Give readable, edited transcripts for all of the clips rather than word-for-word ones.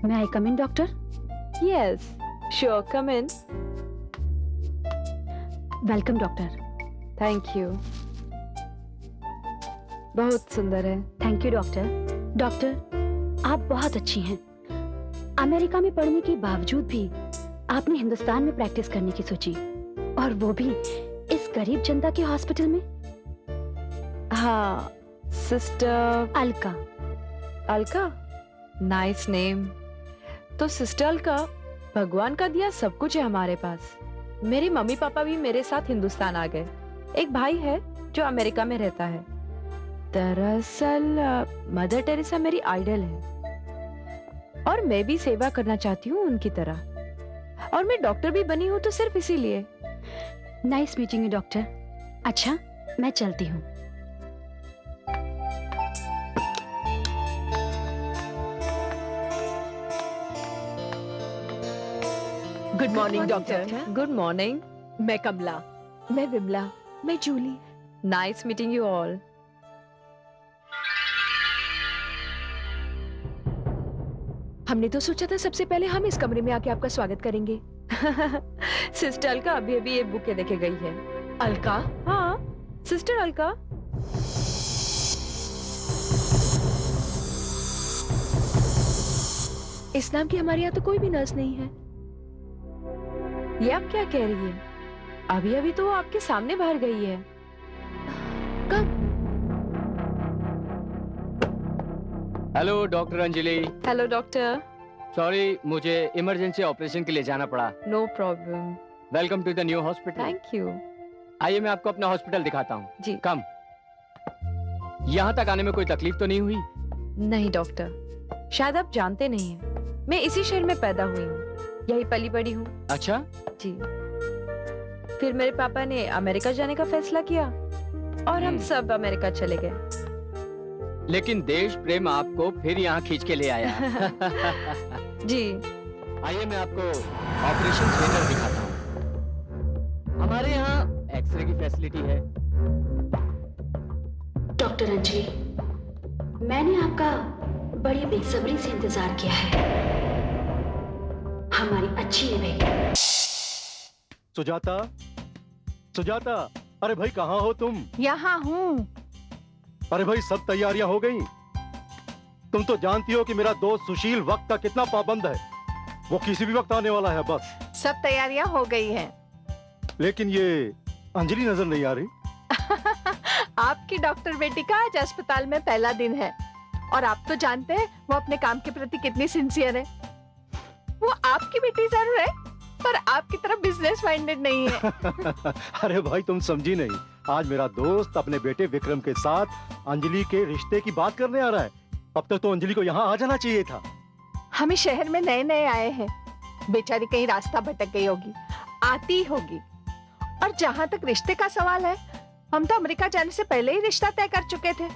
May I come in, doctor? Yes, sure, come in. Welcome, doctor. Thank you. बहुत सुंदर है। Thank you, doctor. Doctor, आप बहुत अच्छी हैं। अमेरिका में पढ़ने के बावजूद भी आपने हिंदुस्तान में प्रैक्टिस करने की सोची, और वो भी इस गरीब जनता के हॉस्पिटल में। हाँ, sister Alka. Alka, nice name. तो सिस्टर अलका, भगवान का दिया सब कुछ है हमारे पास। मेरे मम्मी पापा भी मेरे साथ हिंदुस्तान आ गए। एक भाई है जो अमेरिका में रहता है। दरअसल मदर टेरेसा मेरी आइडल है और मैं भी सेवा करना चाहती हूँ उनकी तरह। और मैं डॉक्टर भी बनी हूँ तो सिर्फ इसीलिए। Nice meeting you doctor. अच्छा, मैं चलती हूँ। Good morning doctor. Good morning. मैं कमला। मैं विमला। मैं Julie. Nice meeting you all. हमने तो सोचा था सबसे पहले हम इस कमरे में आके आपका स्वागत करेंगे। सिस्टर अलका अभी अभी ये बुके देके गई है। अलका? हाँ, सिस्टर अलका। इस नाम की हमारे यहाँ तो कोई भी नर्स नहीं है। ये आप क्या कह रही है? अभी अभी तो वो आपके सामने बाहर गई है। कब? Hello doctor Anjali. Hello doctor. Sorry, मुझे इमरजेंसी ऑपरेशन के लिए जाना पड़ा। No problem. Welcome to the new hospital. Thank you. आइए मैं आपको अपना हॉस्पिटल दिखाता हूँ। जी। कम। यहाँ तक आने में कोई तकलीफ तो नहीं हुई? नहीं डॉक्टर, शायद आप जानते नहीं हैं, मैं इसी शहर में पैदा हुई हूँ, यही पली बड़ी हूँ। अच्छा। जी। फिर मेरे पापा ने अमेरिका जाने का फैसला किया और हम सब अमेरिका चले गए। लेकिन देश प्रेम आपको फिर यहाँ खींच के ले आया। जी। आइए मैं आपको ऑपरेशन थिएटर दिखाता हूँ। हमारे यहाँ एक्सरे की फैसिलिटी है। डॉक्टर अंजलि, मैंने आपका बड़ी बेसब्री से इंतजार किया है। हमारी अच्छी निभाई। सुजाता, सुजाता, अरे भाई कहाँ हो तुम? यहाँ हूँ। अरे भाई सब तैयारियां हो गई? तुम तो जानती हो कि मेरा दोस्त सुशील वक्त का कितना पाबंद है। वो किसी भी वक्त आने वाला है बस। सब तैयारियां हो गई हैं। लेकिन ये अंजलि नजर नहीं आ रही। आपकी डॉक्टर बेटी का आज अस्पताल में पहला दिन है और आप तो जानते हैं वो अपने काम के प्रति कितनी सिंसियर है। वो आपकी बेटी जरूर है पर आपकी तरह बिजनेस माइंडेड नहीं है। अरे भाई तुम समझी नहीं। आज मेरा दोस्त अपने बेटे विक्रम के साथ अंजलि के रिश्ते की बात करने आ रहा है। अब तक तो अंजलि को यहाँ आ जाना चाहिए था। हम इस शहर में नए नए आए हैं, बेचारी कहीं रास्ता भटक गई होगी, आती होगी। और जहाँ तक रिश्ते का सवाल है, हम तो अमेरिका जाने से पहले ही रिश्ता तय कर चुके थे।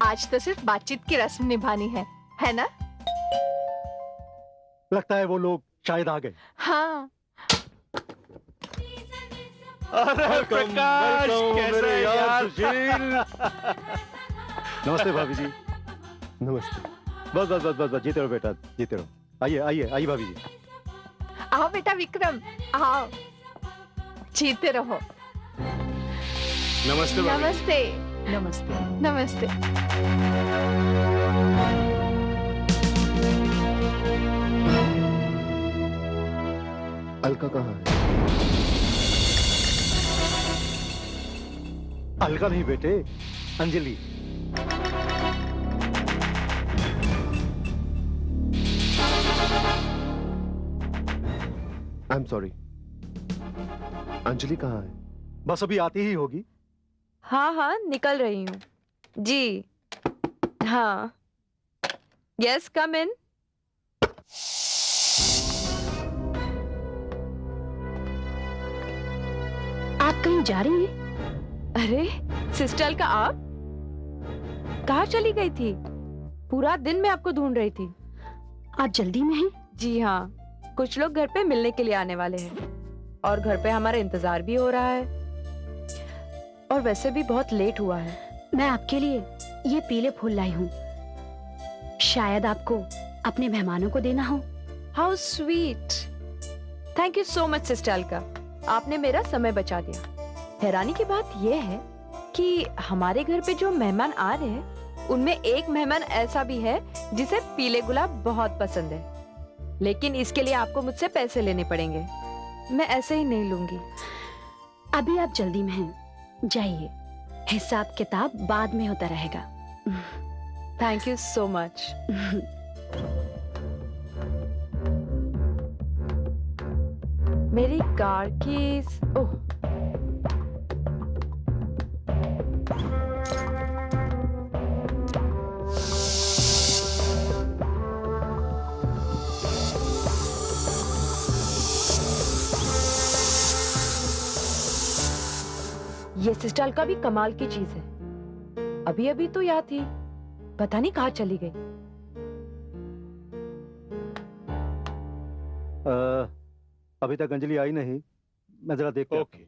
आज तो सिर्फ बातचीत की रस्म निभानी है ना? लगता है वो लोग शायद आ गए। हाँ। अरे प्रकाश, कैसा है यार? नमस्ते भाभी जी। नमस्ते। बस बस बस बस बस जीते रहो बेटा, जीते रहो। आइए आइए आइए भाभी जी। आओ बेटा विक्रम, आओ, जीते रहो। नमस्ते भाभी। नमस्ते। नमस्ते। नमस्ते। अलका कहाँ है? अलका नहीं बेटे, Anjali. I am sorry. Anjali कहाँ है? बस अभी आती ही होगी। हाँ हाँ, निकल रही हूँ। जी हाँ। यस, कम इन। आप कहीं जा रही हैं? अरे सिस्टर अलका, आप कहाँ चली गई थी? पूरा दिन मैं आपको ढूंढ रही थी। आप जल्दी में हैं? जी हाँ, कुछ लोग घर पे मिलने के लिए आने वाले हैं और घर पे हमारा इंतजार भी हो रहा है और वैसे भी बहुत लेट हुआ है। मैं आपके लिए ये पीले फूल लाई हूँ। शायद आपको अपने मेहमानों को देना हो। How sweet. Thank you so much sister Alka, आपने मेरा समय बचा दिया। हैरानी की बात यह है कि हमारे घर पे जो मेहमान आ रहे हैं उनमें एक मेहमान ऐसा भी है जिसे पीले गुलाब बहुत पसंद है, लेकिन इसके लिए आपको मुझसे पैसे लेने पड़ेंगे। मैं ऐसे ही नहीं लूंगी। अभी आप जल्दी में हैं, जाइए, हिसाब किताब बाद में होता रहेगा। Thank you so much. मेरी कार की ओह, ये सिस्टर अलका भी कमाल की चीज है। अभी अभी तो यहाँ थी, पता नहीं कहाँ चली गई। अभी तक अंजलि आई नहीं, मैं जरा देख के आता हूं।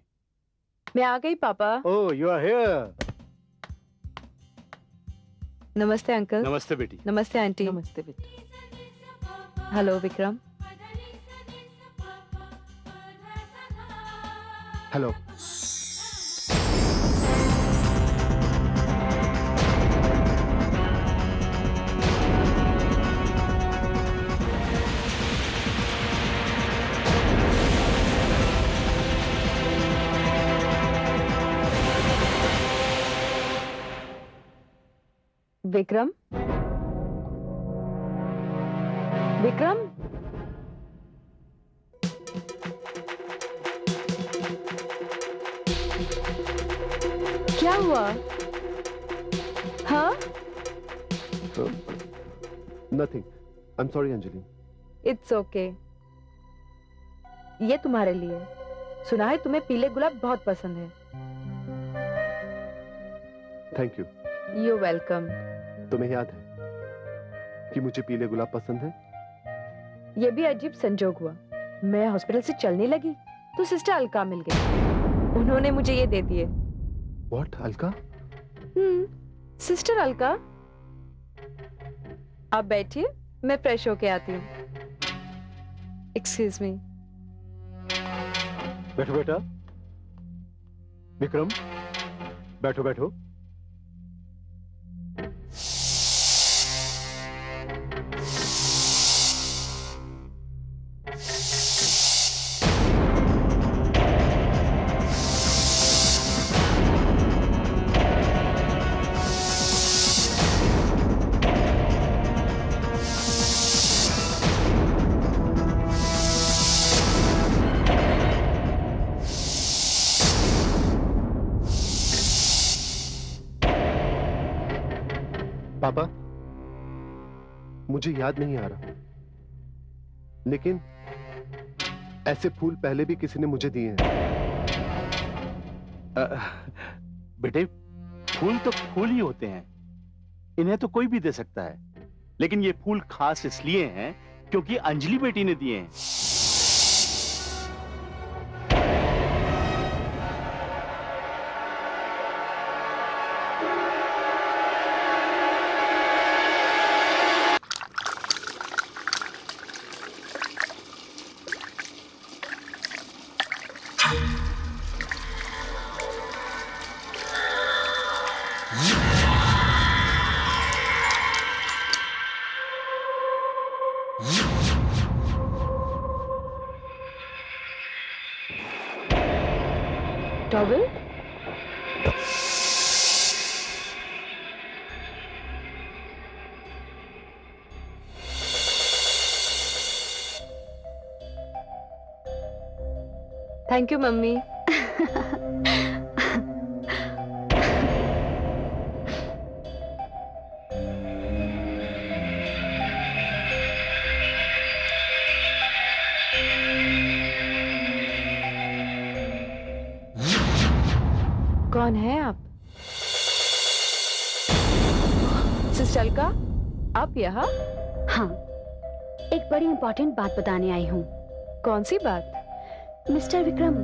मैं आ गई पापा। ओह, यू आर हियर। नमस्ते अंकल। नमस्ते बेटी। नमस्ते आंटी। नमस्ते बेटा। हेलो विक्रम। हेलो। विक्रम, विक्रम, क्या हुआ? हाँ? Nothing, I am sorry Anjali. It's okay. ये तुम्हारे लिए। सुना है तुम्हें पीले गुलाब बहुत पसंद है। Thank you. You welcome. तुम्हें याद है कि मुझे पीले गुलाब पसंद है? ये भी अजीब संजोग हुआ। मैं हॉस्पिटल से चलने लगी तो सिस्टर अलका मिल गई। उन्होंने मुझे ये दे दिए। व्हाट, अलका? सिस्टर अलका। आप बैठिए, मैं फ्रेश होके आती हूँ। Excuse me. बैठो बेटा। विक्रम, बैठो बैठो। पापा, मुझे याद नहीं आ रहा, लेकिन ऐसे फूल पहले भी किसी ने मुझे दिए हैं। बेटे, फूल तो फूल ही होते हैं, इन्हें तो कोई भी दे सकता है, लेकिन ये फूल खास इसलिए हैं क्योंकि अंजलि बेटी ने दिए हैं। टॉवल? Thank you mummy. कौन है आप? सिस्टर अलका, आप यहाँ? हाँ, एक बड़ी इंपॉर्टेंट बात बताने आई हूँ। कौन सी बात? मिस्टर विक्रम,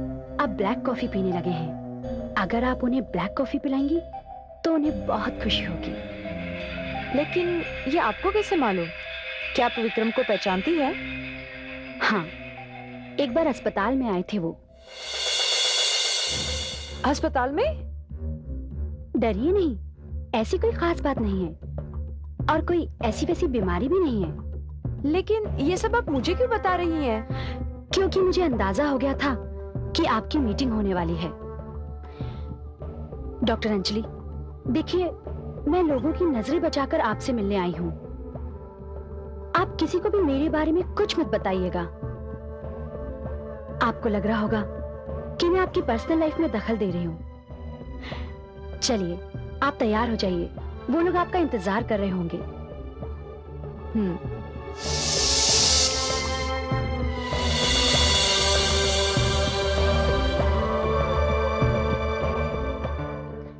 आप ब्लैक कॉफी पीने लगे हैं। अगर आप उन्हें ब्लैक कॉफी पिलाएंगी तो उन्हें बहुत खुशी होगी। लेकिन ये आपको कैसे मालूम? क्या आप विक्रम को पहचानती है? हाँ, एक बार अस्पताल में आए थे वो। अस्पताल में? डरिए नहीं, ऐसी कोई खास बात नहीं है और कोई ऐसी वैसी बीमारी भी नहीं है। लेकिन ये सब आप मुझे क्यों बता रही हैं? क्योंकि मुझे अंदाजा हो गया था कि आपकी मीटिंग होने वाली है। डॉक्टर अंजलि, देखिए, मैं लोगों की नजरें बचाकर आपसे मिलने आई हूँ। आप किसी को भी मेरे बारे में कुछ मत बताइएगा। आपको लग रहा होगा कि मैं आपकी पर्सनल लाइफ में दखल दे रही हूँ। चलिए, आप तैयार हो जाइए, वो लोग आपका इंतजार कर रहे होंगे।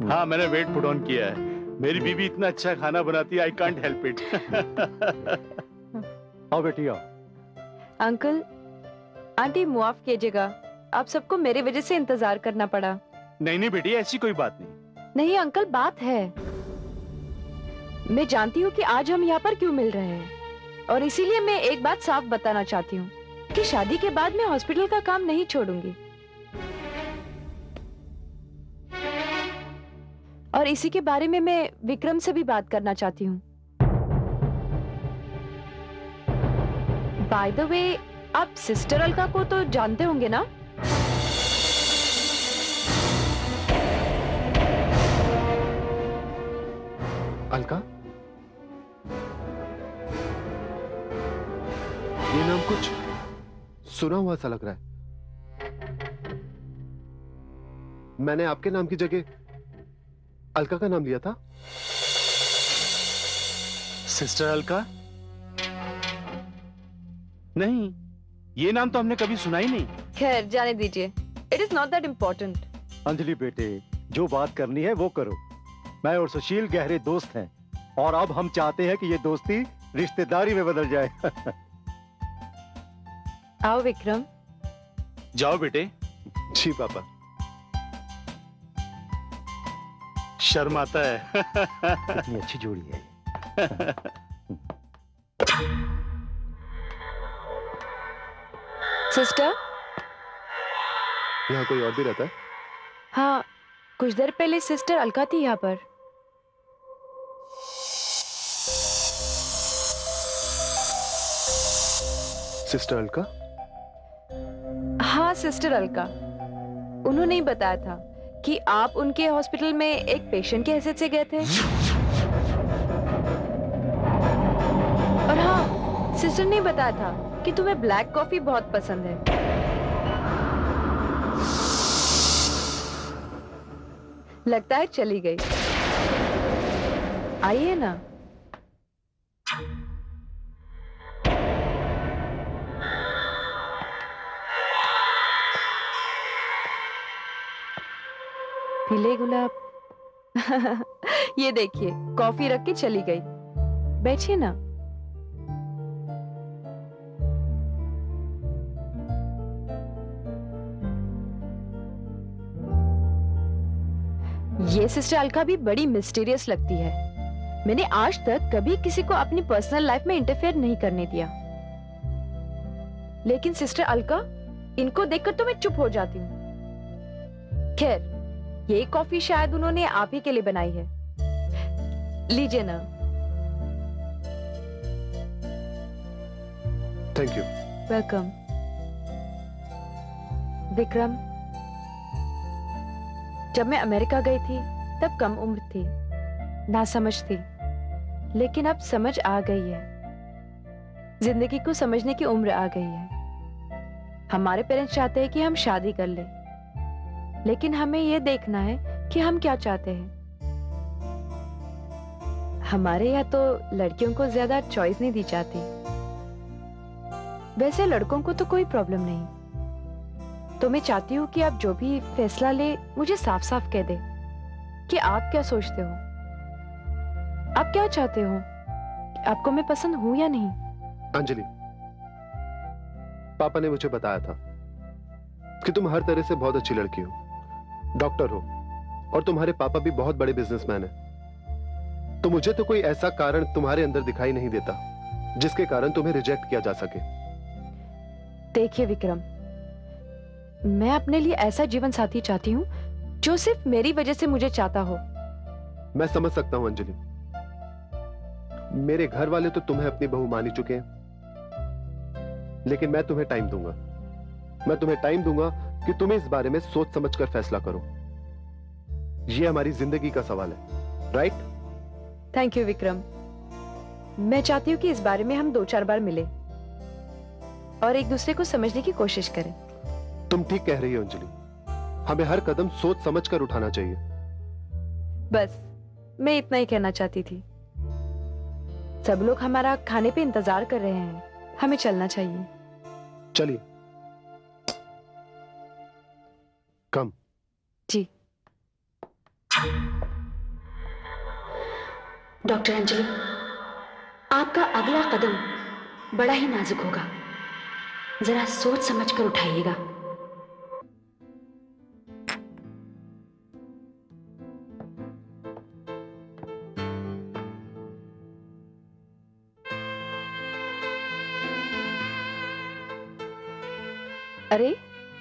हाँ, मैंने वेट पुट ऑन किया है। मेरी बीवी इतना अच्छा खाना बनाती है, आई कांट हेल्प इट। आओ बेटी आओ। अंकल, आंटी मुआफ कीजिएगा, आप सबको मेरी वजह से इंतजार करना पड़ा। नहीं नहीं बेटी, ऐसी कोई बात नहीं। नहीं अंकल, बात है। मैं जानती हूँ कि आज हम यहाँ पर क्यों मिल रहे हैं, और इसीलिए मैं एक बात साफ बताना चाहती हूँ कि शादी के बाद मैं हॉस्पिटल का काम नहीं छोड़ूंगी। और इसी के बारे में मैं विक्रम से भी बात करना चाहती हूँ। बाय द वे, आप सिस्टर अलका को तो जानते होंगे ना? अलका? ये नाम कुछ सुना हुआ सा लग रहा है। मैंने आपके नाम की जगह अलका का नाम लिया था। सिस्टर अलका? नहीं, ये नाम तो हमने कभी सुना ही नहीं। खैर, जाने दीजिए, it is not that important. Anjali बेटे, जो बात करनी है वो करो। मैं और सुशील गहरे दोस्त हैं और अब हम चाहते हैं कि ये दोस्ती रिश्तेदारी में बदल जाए। आओ विक्रम। जाओ बेटे। जी पापा। शर्माता है। कितनी अच्छी जोड़ी है ये। सिस्टर? यहाँ कोई और भी रहता है? हाँ, कुछ देर पहले सिस्टर अलका थी यहाँ पर। सिस्टर अलका? हाँ, सिस्टर अलका। उन्होंने ही बताया था कि आप उनके हॉस्पिटल में एक पेशेंट के हैसियत से गए थे। और हाँ, सिस्टर ने बताया था कि तुम्हें ब्लैक कॉफी बहुत पसंद है। लगता है चली गई। आइए ना। पीले गुलाब। ये देखिए, कॉफी रख के चली गई। बैठिए ना। ये सिस्टर अलका भी बड़ी मिस्टीरियस लगती है। मैंने आज तक कभी किसी को अपनी पर्सनल लाइफ में इंटरफेयर नहीं करने दिया, लेकिन सिस्टर अलका, इनको देखकर तो मैं चुप हो जाती हूँ। खैर, ये कॉफी शायद उन्होंने आप ही के लिए बनाई है। लीजिए ना। Thank you. वेलकम। विक्रम, जब मैं अमेरिका गई थी तब कम उम्र थी, नासमझ थी, लेकिन अब समझ आ गई है। जिंदगी को समझने की उम्र आ गई है। हमारे पेरेंट्स चाहते हैं कि हम शादी कर लें, लेकिन हमें यह देखना है कि हम क्या चाहते हैं। हमारे यहाँ तो लड़कियों को ज्यादा चॉइस नहीं दी जाती। वैसे लड़कों को तो कोई प्रॉब्लम नहीं। तो मैं चाहती हूँ कि आप जो भी फैसला ले, मुझे साफ साफ कह दे कि आप क्या सोचते हो, आप क्या चाहते हो, आपको मैं पसंद हूं या नहीं। अंजलि, पापा ने मुझे बताया था कि तुम हर तरह से बहुत अच्छी लड़की हो, डॉक्टर हो, और तुम्हारे पापा भी बहुत बड़े बिजनेसमैन हैं। तो मुझे तो कोई ऐसा कारण तुम्हारे अंदर दिखाई नहीं देता जिसके कारण तुम्हें रिजेक्ट किया जा सके। देखिए विक्रम, मैं अपने लिए ऐसा जीवन साथी चाहती हूँ जो सिर्फ मेरी वजह से मुझे चाहता हो। मैं समझ सकता हूं अंजलि, मेरे घर वाले तो तुम्हें अपनी बहू मान ही चुके हैं, लेकिन मैं तुम्हें टाइम दूंगा। मैं तुम्हें टाइम दूंगा कि तुम इस बारे में सोच समझकर फैसला करो। यह हमारी जिंदगी का सवाल है, राइट? Thank you Vikram. मैं चाहती हूँ कि इस बारे में हम 2-4 बार मिले और एक दूसरे को समझने की कोशिश करें। तुम ठीक कह रही हो अंजलि, हमें हर कदम सोच समझकर उठाना चाहिए। बस मैं इतना ही कहना चाहती थी। सब लोग हमारा खाने पे इंतजार कर रहे हैं, हमें चलना चाहिए। चलिए। कम। जी। डॉक्टर अंजलि, आपका अगला कदम बड़ा ही नाजुक होगा, जरा सोच समझकर उठाइएगा। अरे,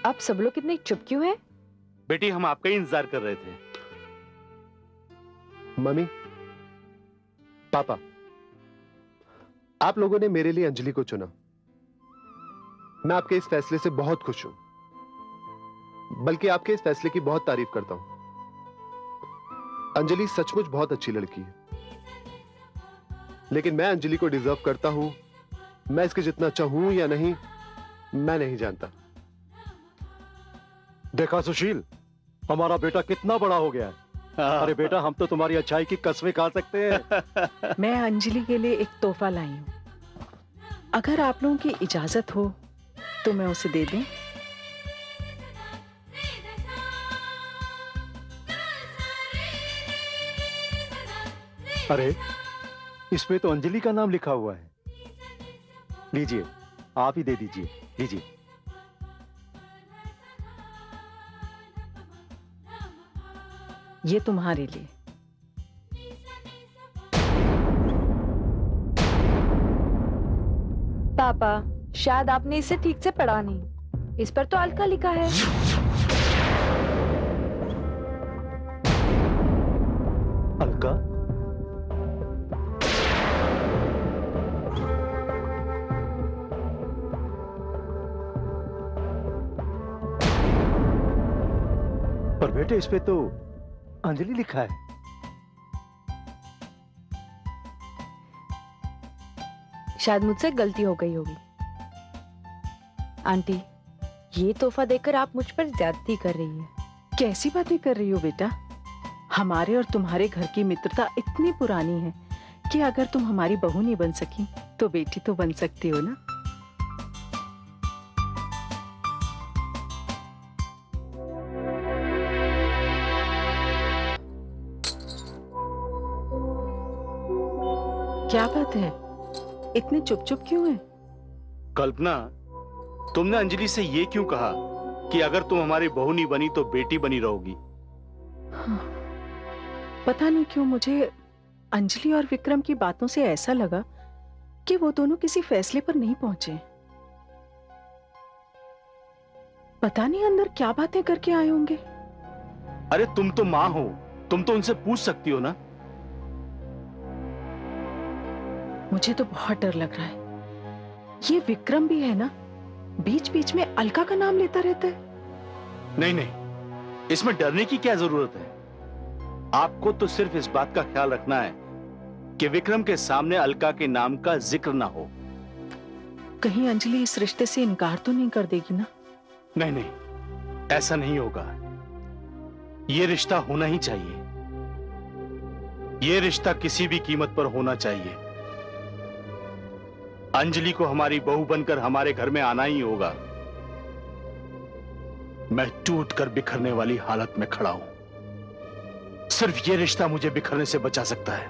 आप सब लोग कितने चुप क्यों हैं? बेटी, हम आपका ही इंतजार कर रहे थे। मम्मी, पापा, आप लोगों ने मेरे लिए अंजलि को चुना। मैं आपके इस फैसले से बहुत खुश हूं, बल्कि आपके इस फैसले की बहुत तारीफ करता हूं। अंजलि सचमुच बहुत अच्छी लड़की है, लेकिन मैं अंजलि को डिजर्व करता हूं, मैं इसके जितना चाहूं या नहीं, मैं नहीं जानता। देखा सुशील, हमारा बेटा कितना बड़ा हो गया है। अरे बेटा, हम तो तुम्हारी अच्छाई की कसमें खा सकते हैं। मैं अंजलि के लिए एक तोहफा लाई हूँ, अगर आप लोगों की इजाजत हो तो मैं उसे दे दूं। अरे, इसमें तो अंजलि का नाम लिखा हुआ है। लीजिए, आप ही दे दीजिए, लीजिए। ये तुम्हारे लिए। पापा, शायद आपने इसे ठीक से पढ़ा नहीं। इस पर तो अलका लिखा है। अलका? पर बेटे, इस पे तो अंजलि लिखा है। शायद मुझसे गलती हो गई होगी। आंटी, ये तोहफा देकर आप मुझ पर ज्यादती कर रही हैं। कैसी बातें कर रही हो बेटा? हमारे और तुम्हारे घर की मित्रता इतनी पुरानी है कि अगर तुम हमारी बहू नहीं बन सकी तो बेटी तो बन सकती हो ना। क्या बात है, इतने चुप चुप क्यों हैं? कल्पना, तुमने अंजलि से ये क्यों कहा कि अगर तुम हमारी बहू नहीं बनी तो बेटी बनी रहोगी? हाँ, पता नहीं क्यों मुझे अंजलि और विक्रम की बातों से ऐसा लगा कि वो दोनों किसी फैसले पर नहीं पहुंचे। पता नहीं अंदर क्या बातें करके आए होंगे। अरे तुम तो माँ हो, तुम तो उनसे पूछ सकती हो ना। मुझे तो बहुत डर लग रहा है। ये विक्रम भी है ना, बीच बीच में अलका का नाम लेता रहता है। नहीं नहीं, इसमें डरने की क्या जरूरत है? आपको तो सिर्फ इस बात का ख्याल रखना है कि विक्रम के सामने अलका के नाम का जिक्र ना हो। कहीं अंजलि इस रिश्ते से इनकार तो नहीं कर देगी ना? नहीं नहीं, ऐसा नहीं होगा। यह रिश्ता होना ही चाहिए। यह रिश्ता किसी भी कीमत पर होना चाहिए। अंजलि को हमारी बहू बनकर हमारे घर में आना ही होगा। मैं टूटकर बिखरने वाली हालत में खड़ा हूं। सिर्फ यह रिश्ता मुझे बिखरने से बचा सकता है।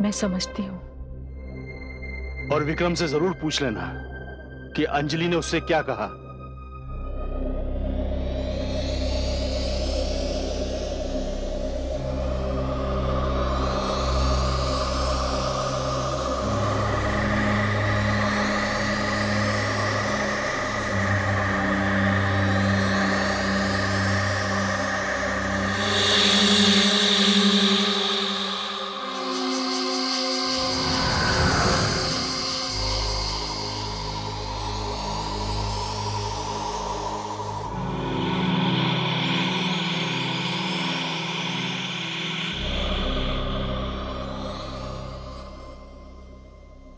मैं समझती हूँ। और विक्रम से जरूर पूछ लेना कि अंजलि ने उससे क्या कहा।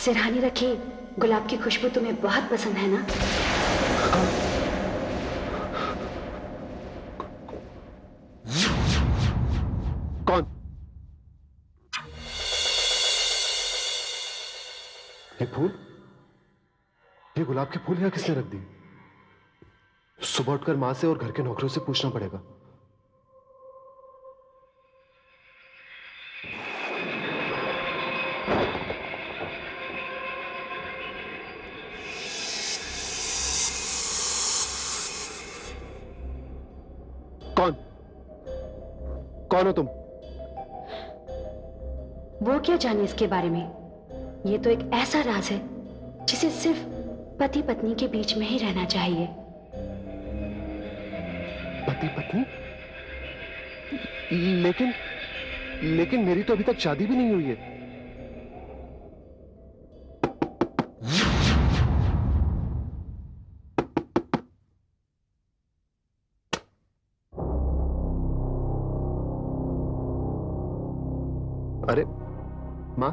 सिरहानी रखी गुलाब की खुशबू तुम्हें बहुत पसंद है ना? कौन? ये फूल, ये गुलाब के फूल यहाँ किसने रख दी? सुबह उठकर मां से और घर के नौकरों से पूछना पड़ेगा। कौन? कौन हो तुम? वो क्या जाने इसके बारे में? ये तो एक ऐसा राज है जिसे सिर्फ पति पत्नी के बीच में ही रहना चाहिए। पति पत्नी? लेकिन मेरी तो अभी तक शादी भी नहीं हुई है। अरे माँ,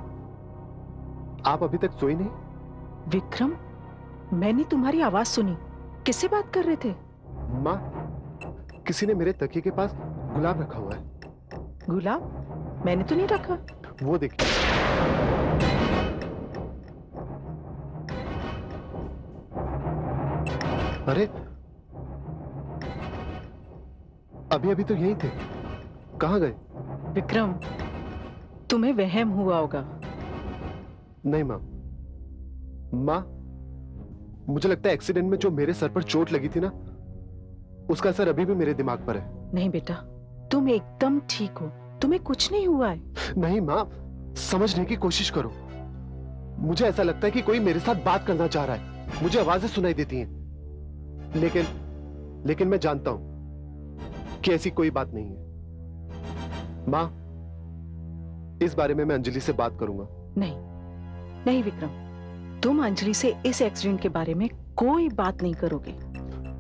आप अभी तक सोई नहीं? विक्रम, मैंने तुम्हारी आवाज सुनी। किससे बात कर रहे थे? माँ, किसी ने मेरे तकिए के पास गुलाब रखा हुआ है। गुलाब? मैंने तो नहीं रखा। वो देखिए। अरे, अभी अभी तो यहीं थे, कहाँ गए? विक्रम, तुम्हें वहम हुआ होगा। नहीं माँ, मुझे लगता है एक्सीडेंट में जो मेरे सर पर चोट लगी थी ना, उसका असर अभी भी मेरे दिमाग पर है। नहीं बेटा, तुम एकदम ठीक हो, तुम्हें कुछ नहीं हुआ है। नहीं माँ, समझने की कोशिश करो। मुझे ऐसा लगता है कि कोई मेरे साथ बात करना चाह रहा है। मुझे आवाजें सुनाई देती हैं, लेकिन मैं जानता हूं कि ऐसी कोई बात नहीं है। माँ, इस बारे में मैं अंजलि से बात करूंगा। नहीं विक्रम, तुम अंजलि से इस एक्सीडेंट के बारे में कोई बात नहीं करोगे।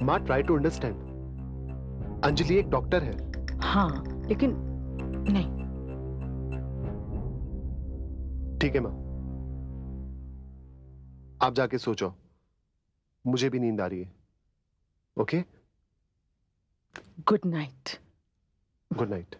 माँ, ट्राई टू अंडरस्टैंड। अंजलि एक डॉक्टर है। हाँ, लेकिन नहीं। ठीक है माँ, आप जाके सो जाओ, मुझे भी नींद आ रही है। Okay, good night. Good night.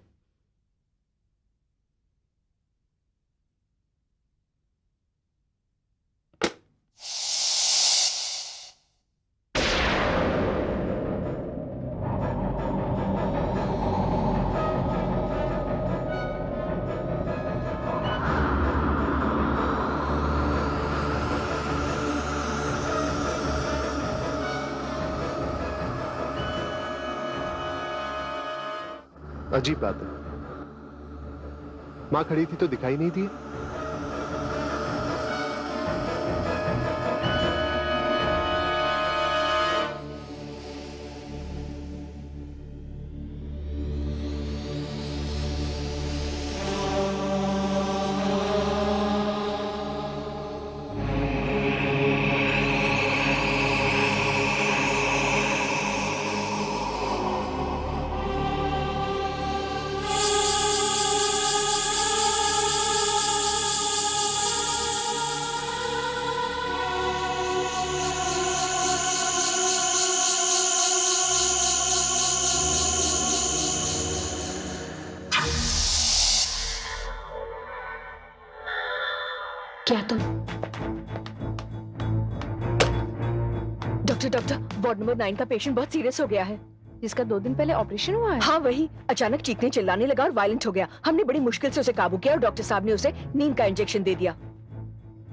अजीब बात है, मां खड़ी थी तो दिखाई नहीं दी। क्या तुम? डॉक्टर, वार्ड नंबर 9 का पेशेंट बहुत सीरियस हो गया है, जिसका 2 दिन पहले ऑपरेशन हुआ है। हाँ वही, अचानक चीखने चिल्लाने लगा और वायलेंट हो गया। हमने बड़ी मुश्किल से उसे काबू किया और डॉक्टर साहब ने उसे नींद का इंजेक्शन दे दिया।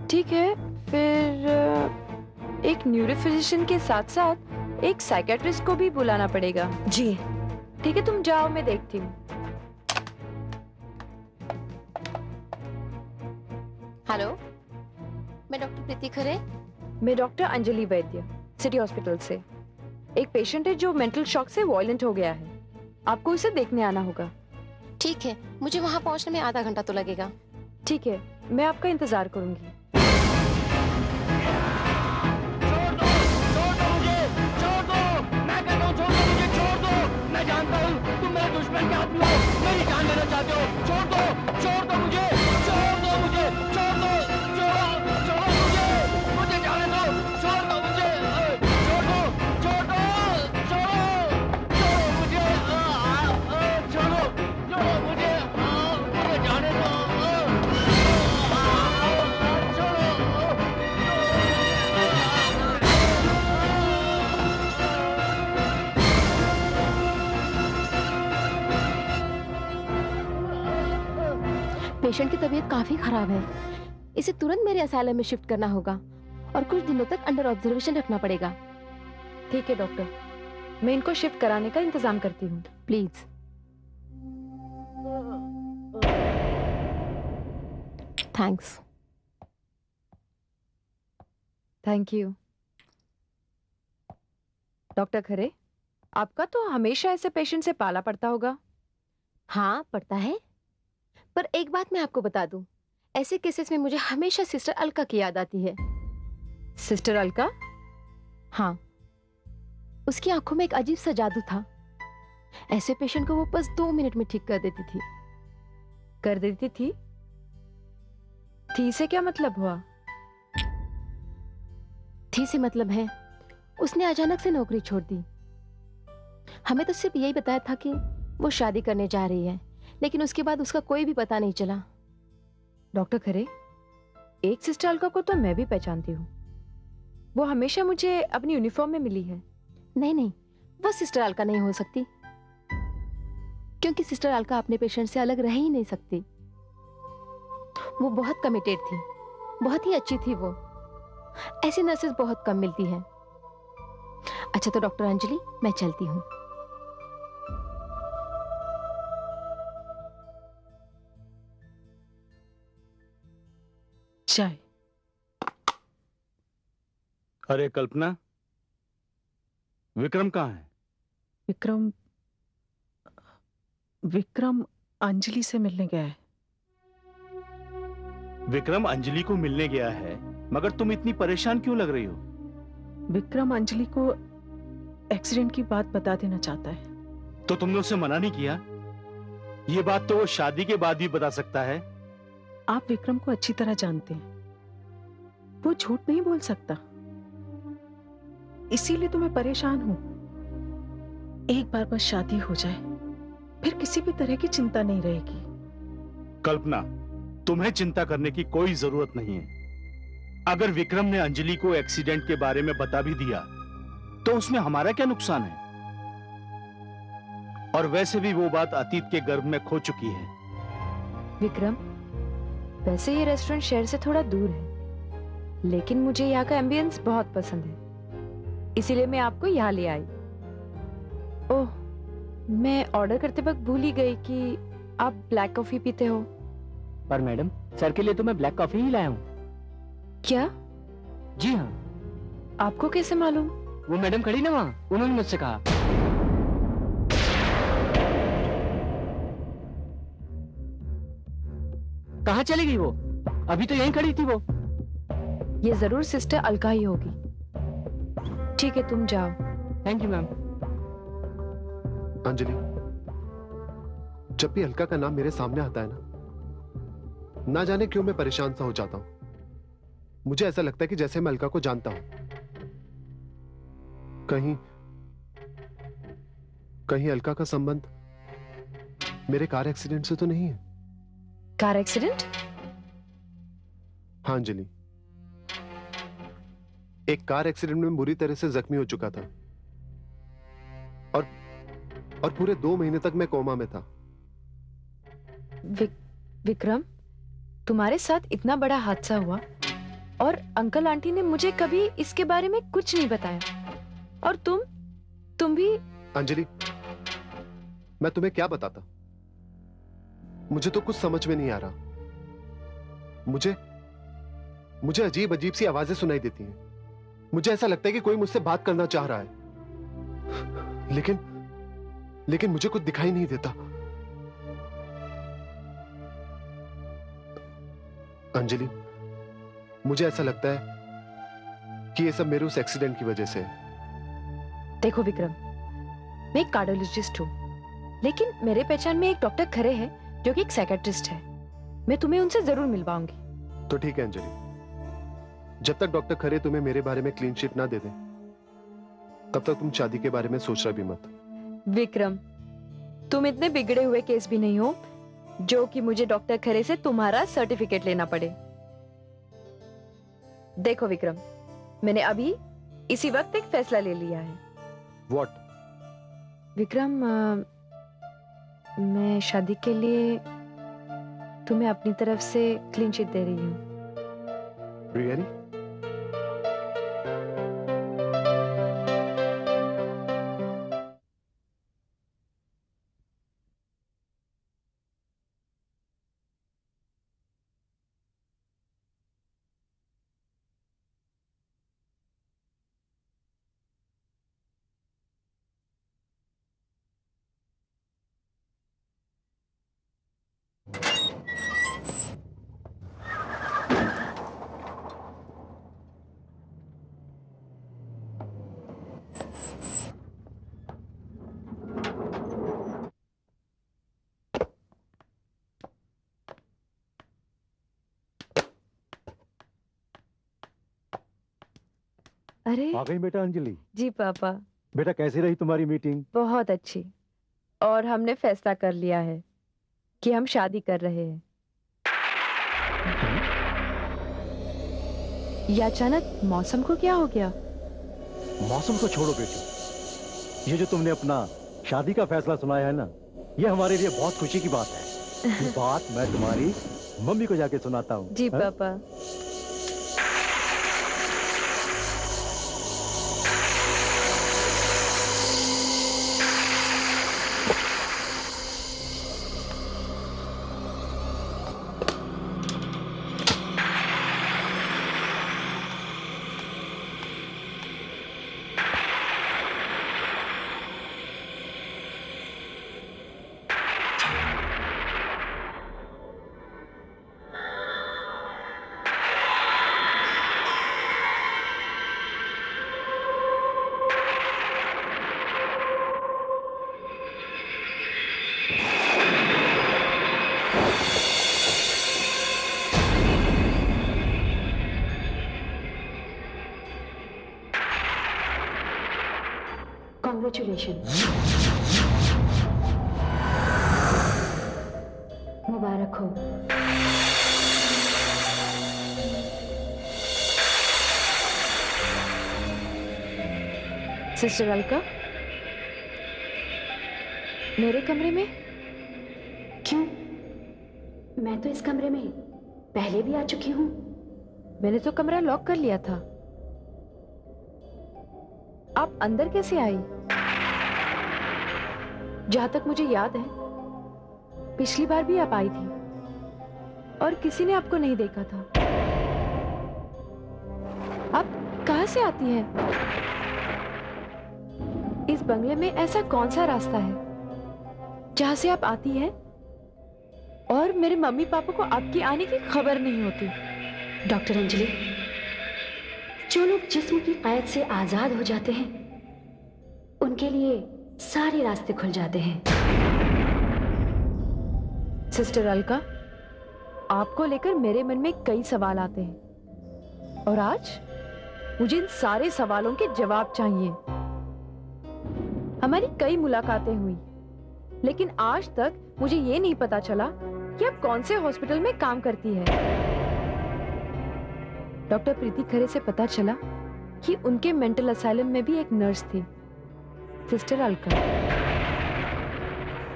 ठीक है, फिर एक न्यूरो फिजिशियन के साथ साथ एक साइकेट्रिस्ट को भी बुलाना पड़ेगा। जी ठीक है, तुम जाओ, मैं देखती हूँ। हेलो, मैं डॉक्टर प्रीति खरे। मैं डॉक्टर अंजलि वैद्य, सिटी हॉस्पिटल से। एक पेशेंट है जो मेंटल शॉक से वायलेंट हो गया है, आपको उसे देखने आना होगा। ठीक है, मुझे वहां पहुंचने में आधा घंटा तो लगेगा। ठीक है, मैं आपका इंतजार करूंगी। छोड़ दो मुझे, छोड़ दो, मैं कहता हूँ छोड़ दो मुझे, छोड़ दो। मैं जानता हूँ तुम मेरे दुश्मन के आदमी हो, मेरी जान लेना चाहते हो। छोड़ दो मुझे, छोड़ दो मुझे, छोड़ दो, छोड़ दो, छोड़ दो। पेशेंट की तबीयत काफी खराब है। इसे तुरंत मेरे असाइलम में शिफ्ट करना होगा और कुछ दिनों तक अंडर ऑब्जर्वेशन रखना पड़ेगा। ठीक है डॉक्टर, मैं इनको शिफ्ट कराने का इंतजाम करती हूँ। Please. Thanks. Thank you. Doctor Khare, आपका तो हमेशा ऐसे पेशेंट से पाला पड़ता होगा। हाँ पड़ता है, पर एक बात मैं आपको बता दूं, ऐसे केसेस में मुझे हमेशा सिस्टर अलका की याद आती है। सिस्टर अलका? हाँ, उसकी आंखों में एक अजीब सा जादू था। ऐसे पेशेंट को वो बस 2 मिनट में ठीक कर देती थी। कर देती थी? थी से क्या मतलब हुआ? थी से मतलब है उसने अचानक से नौकरी छोड़ दी। हमें तो सिर्फ यही बताया था कि वो शादी करने जा रही है, लेकिन उसके बाद उसका कोई भी पता नहीं चला। डॉक्टर खरे, एक सिस्टर अलका को तो मैं भी पहचानती हूँ। वो हमेशा मुझे अपनी यूनिफॉर्म में मिली है। नहीं नहीं, वो सिस्टर अलका नहीं हो सकती, क्योंकि सिस्टर अलका अपने पेशेंट से अलग रह ही नहीं सकती। वो बहुत कमिटेड थी, बहुत ही अच्छी थी वो। ऐसी नर्सेस बहुत कम मिलती हैं। अच्छा तो डॉक्टर अंजलि, मैं चलती हूँ। चाय। अरे कल्पना, विक्रम कहाँ है? विक्रम विक्रम अंजलि से मिलने गया है। विक्रम अंजलि को मिलने गया है, मगर तुम इतनी परेशान क्यों लग रही हो? विक्रम अंजलि को एक्सीडेंट की बात बता देना चाहता है। तो तुमने उसे मना नहीं किया? ये बात तो वो शादी के बाद भी बता सकता है। आप विक्रम को अच्छी तरह जानते हैं, वो झूठ नहीं बोल सकता। इसीलिए तो मैं परेशान हूं। एक बार बस शादी हो जाए, फिर किसी भी तरह की चिंता नहीं रहेगी। कल्पना, तुम्हें चिंता करने की कोई जरूरत नहीं है। अगर विक्रम ने अंजलि को एक्सीडेंट के बारे में बता भी दिया तो उसमें हमारा क्या नुकसान है? और वैसे भी वो बात अतीत के गर्भ में खो चुकी है। विक्रम, वैसे ये रेस्टोरेंट शहर से थोड़ा दूर है, लेकिन मुझे यहाँ का एम्बियंस बहुत पसंद है, इसीलिए मैं आपको यहाँ ले आई। ओह, मैं ऑर्डर करते वक्त भूल ही गई कि आप ब्लैक कॉफी पीते हो। पर मैडम, सर के लिए तो मैं ब्लैक कॉफी ही लाया हूँ। क्या? जी हाँ। आपको कैसे मालूम? वो मैडम खड़ी ना वहाँ, उन्होंने मुझसे कहा। कहाँ चली गई वो? अभी तो यहीं खड़ी थी वो। ये जरूर सिस्टर अलका ही होगी। ठीक है, तुम जाओ। Thank you ma'am. अंजलि, जब भी अलका का नाम मेरे सामने आता है ना जाने क्यों मैं परेशान सा हो जाता हूं। मुझे ऐसा लगता है कि जैसे मैं अलका को जानता हूं। कहीं अलका का संबंध मेरे कार एक्सीडेंट से तो नहीं है? Car accident? हाँ अंजलि, एक कार एक्सीडेंट में बुरी तरह से जख्मी हो चुका था और पूरे 2 महीने तक मैं कोमा में था। विक्रम, तुम्हारे साथ इतना बड़ा हादसा हुआ और अंकल आंटी ने मुझे कभी इसके बारे में कुछ नहीं बताया, और तुम भी। अंजलि, मैं तुम्हें क्या बताता? मुझे तो कुछ समझ में नहीं आ रहा। मुझे अजीब अजीब सी आवाजें सुनाई देती हैं। मुझे ऐसा लगता है कि कोई मुझसे बात करना चाह रहा है, लेकिन मुझे कुछ दिखाई नहीं देता। अंजलि, मुझे ऐसा लगता है कि ये सब मेरे उस एक्सीडेंट की वजह से है। देखो विक्रम, मैं एक कार्डियोलॉजिस्ट हूँ, लेकिन मेरे पहचान में एक डॉक्टर खरे हैं जो कि एक साइकियाट्रिस्ट है। मैं तुम्हें उनसे जरूर मिलवाऊंगी। तो ठीक है अंजलि, जब तक डॉक्टर खरे तुम्हें मेरे बारे में क्लीन चिट ना दे दे, तब तक तुम शादी के बारे में सोचना भी मत। विक्रम, तुम इतने बिगड़े हुए केस भी नहीं हो जो कि मुझे डॉक्टर खरे से तुम्हारा सर्टिफिकेट लेना पड़े। देखो विक्रम, मैंने अभी इसी वक्त एक फैसला ले लिया है। What? विक्रम, मैं शादी के लिए तुम्हें अपनी तरफ से क्लीन चिट दे रही हूँ। रियली? अरे आ गई बेटा अंजलि। जी पापा, बेटा कैसी रही तुम्हारी मीटिंग? बहुत अच्छी। और हमने फैसला कर लिया है कि हम शादी कर रहे हैं। ये अचानक मौसम को क्या हो गया? मौसम को छोड़ो बेटी, ये जो तुमने अपना शादी का फैसला सुनाया है ना, ये हमारे लिए बहुत खुशी की बात है। ये बात मैं तुम्हारी मम्मी को जाके सुनाता हूँ। जी हाँ? पापा। कॉन्ग्रेचुलेशन, मुबारक हो। सिस्टर अलका, मेरे कमरे में? क्यों? मैं तो इस कमरे में पहले भी आ चुकी हूँ। मैंने तो कमरा लॉक कर लिया था। आप अंदर कैसे आई? जहां तक मुझे याद है, पिछली बार भी आप आई थी और किसी ने आपको नहीं देखा था। आप कहां से आती हैं? इस बंगले में ऐसा कौन सा रास्ता है जहां से आप आती हैं और मेरे मम्मी पापा को आपकी आने की खबर नहीं होती? डॉक्टर अंजलि, जो लोग जिस्म की कैद से आजाद हो जाते हैं, उनके लिए सारे रास्ते खुल जाते हैं। सिस्टर अलका, आपको लेकर मेरे मन में कई सवाल आते हैं और आज मुझे इन सारे सवालों के जवाब चाहिए। हमारी कई मुलाकातें हुई, लेकिन आज तक मुझे ये नहीं पता चला कि आप कौन से हॉस्पिटल में काम करती है। डॉक्टर प्रीति खरे से पता चला कि उनके मेंटल असाइलम में भी एक नर्स थी, सिस्टर अलका,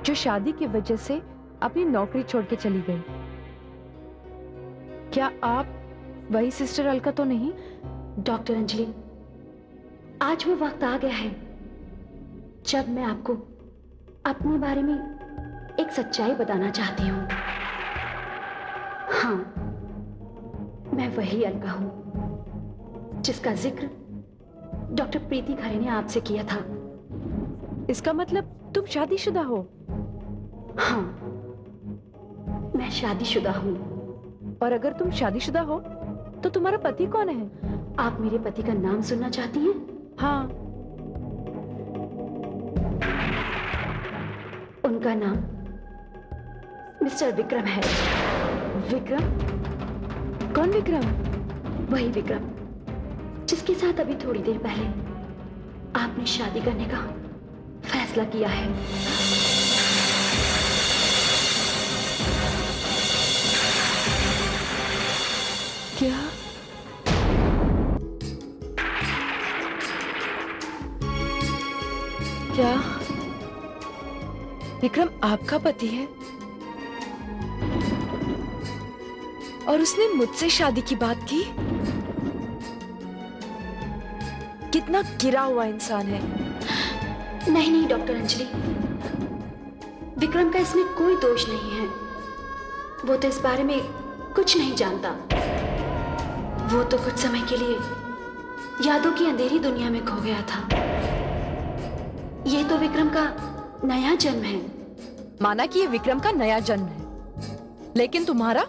जो शादी की वजह से अपनी नौकरी छोड़ के चली गई। क्या आप वही सिस्टर अलका तो नहीं? डॉक्टर अंजलि, आज वो वक्त आ गया है जब मैं आपको अपने बारे में एक सच्चाई बताना चाहती हूँ। हाँ, मैं वही अलका हूँ जिसका जिक्र डॉक्टर प्रीति खरे ने आपसे किया था। इसका मतलब तुम शादीशुदा हो? हाँ, मैं शादीशुदा हूँ। और अगर तुम शादीशुदा हो तो तुम्हारा पति कौन है? आप मेरे पति का नाम सुनना चाहती हैं? हाँ। उनका नाम मिस्टर विक्रम है। विक्रम? कौन विक्रम? वही विक्रम जिसके साथ अभी थोड़ी देर पहले आपने शादी करने का फैसला किया है। क्या? क्या विक्रम आपका पति है? और उसने मुझसे शादी की बात की। कितना गिरा हुआ इंसान है। नहीं नहीं डॉक्टर अंजलि, विक्रम का इसमें कोई दोष नहीं है। वो तो इस बारे में कुछ नहीं जानता। वो तो कुछ समय के लिए यादों की अंधेरी दुनिया में खो गया था। ये तो विक्रम का नया जन्म है। माना कि ये विक्रम का नया जन्म है, लेकिन तुम्हारा,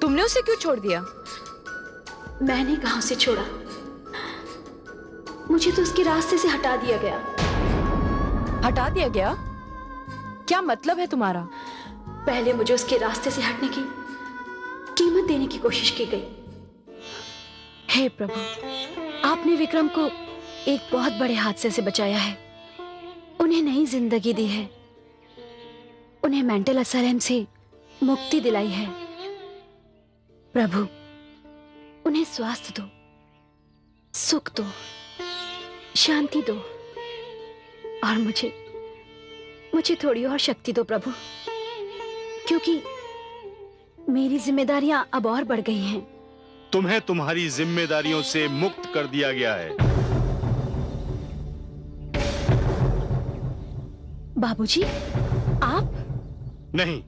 तुमने उसे क्यों छोड़ दिया? मैंने कहां से छोड़ा, मुझे तो उसके रास्ते से हटा दिया गया। हटा दिया गया? क्या मतलब है तुम्हारा? पहले मुझे उसके रास्ते से हटने की कीमत देने की कोशिश की गई। हे प्रभु, आपने विक्रम को एक बहुत बड़े हादसे से बचाया है, उन्हें नई जिंदगी दी है, उन्हें मेंटल असलम से मुक्ति दिलाई है। प्रभु, उन्हें स्वास्थ्य दो, सुख दो, शांति दो, और मुझे थोड़ी और शक्ति दो प्रभु, क्योंकि मेरी जिम्मेदारियां अब और बढ़ गई हैं। तुम्हें तुम्हारी जिम्मेदारियों से मुक्त कर दिया गया है। बाबूजी, आप? नहीं,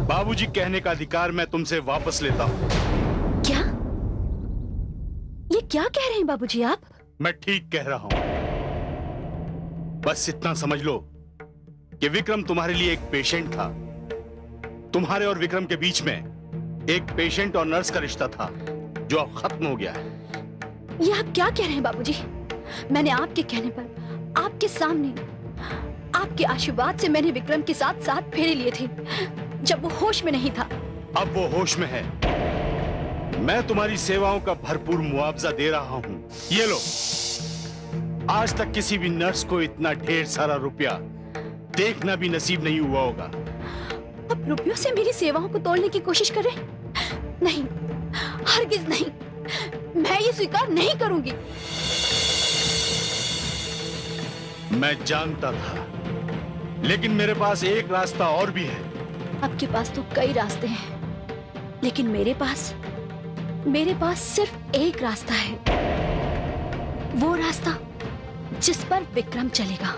बाबूजी कहने का अधिकार मैं तुमसे वापस लेता हूं। क्या? ये क्या कह रहे हैं बाबूजी आप? मैं ठीक कह रहा हूं। बस इतना समझ लो कि विक्रम तुम्हारे लिए एक पेशेंट था। तुम्हारे और विक्रम के बीच में एक पेशेंट और नर्स का रिश्ता था, जो अब खत्म हो गया है। ये आप क्या कह रहे हैं बाबूजी? मैंने आपके कहने पर, आपके सामने, आपके आशीर्वाद से मैंने विक्रम के साथ 7 फेरे लिए थे, जब वो होश में नहीं था। अब वो होश में है। मैं तुम्हारी सेवाओं का भरपूर मुआवजा दे रहा हूं। ये लो, आज तक किसी भी नर्स को इतना ढेर सारा रुपया देखना भी नसीब नहीं हुआ होगा। आप रुपयों से मेरी सेवाओं को तोड़ने की कोशिश कर रहे हैं? नहीं, हरगिज नहीं, मैं ये स्वीकार नहीं करूंगी। मैं जानता था, लेकिन मेरे पास एक रास्ता और भी है। आपके पास तो कई रास्ते हैं, लेकिन मेरे पास सिर्फ एक रास्ता है। वो रास्ता जिस पर विक्रम चलेगा,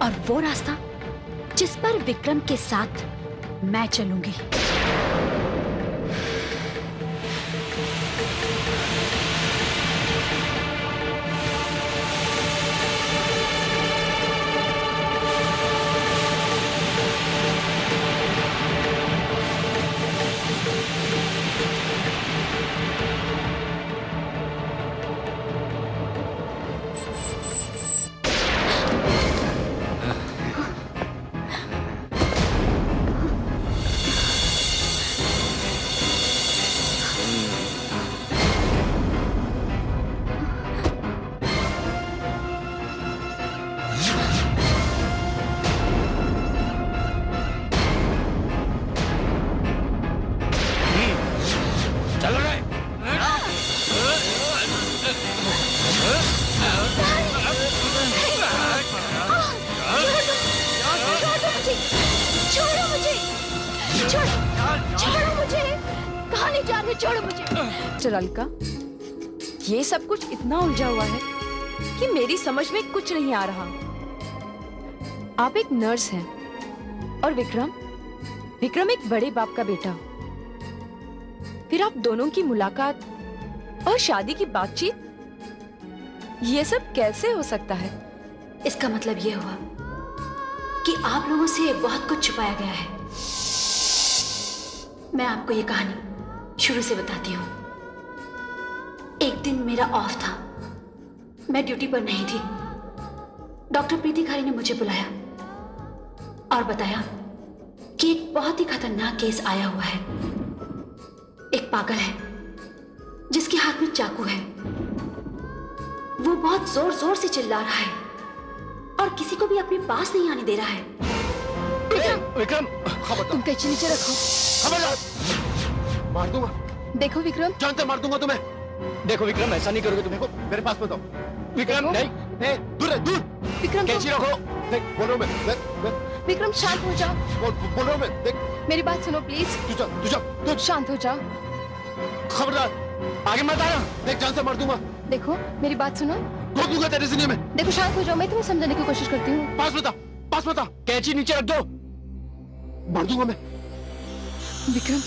और वो रास्ता जिस पर विक्रम के साथ मैं चलूंगी। मिस्टर अलका, ये सब कुछ इतना उलझा हुआ है कि मेरी समझ में कुछ नहीं आ रहा। आप एक नर्स हैं और विक्रम एक बड़े बाप का बेटा। फिर आप दोनों की मुलाकात और शादी की बातचीत, ये सब कैसे हो सकता है? इसका मतलब ये हुआ कि आप लोगों से बहुत कुछ छुपाया गया है। मैं आपको ये कहानी शुरू से बताती हूँ। एक दिन मेरा ऑफ था, मैं ड्यूटी पर नहीं थी। डॉक्टर प्रीति खारी ने मुझे बुलाया और बताया कि एक बहुत ही खतरनाक केस आया हुआ है। एक पागल है जिसके हाथ में चाकू है। वो बहुत जोर जोर से चिल्ला रहा है और किसी को भी अपने पास नहीं आने दे रहा है। विक्रम, तुम कैची नीचे रखो। खबरदार, मार दूंगा। देखो विक्रम, जान से मार दूंगा तुम्हें। देखो विक्रम, ऐसा नहीं करोगे तुम। देखो, मेरे पास मत आओ। विक्रम नहीं, दूर है, दूर। विक्रम कैची रखो। देख, बोल रहा हूं मैं। विक्रम शांत हो जाओ। बोल रहा हूं मैं। देख, मेरी बात सुनो प्लीज। तू जा। शांत हो जाओ। खबरदार आगे मत आना, देख जान से मार दूंगा। देखो मेरी बात सुनो। ठोक दूंगा तेरे सीने में। देखो शांत हो जाओ, मैं तुम्हें समझाने की कोशिश करती हूँ। पास बता, कैंची नीचे रख दो, मार दूंगा मैं। विक्रम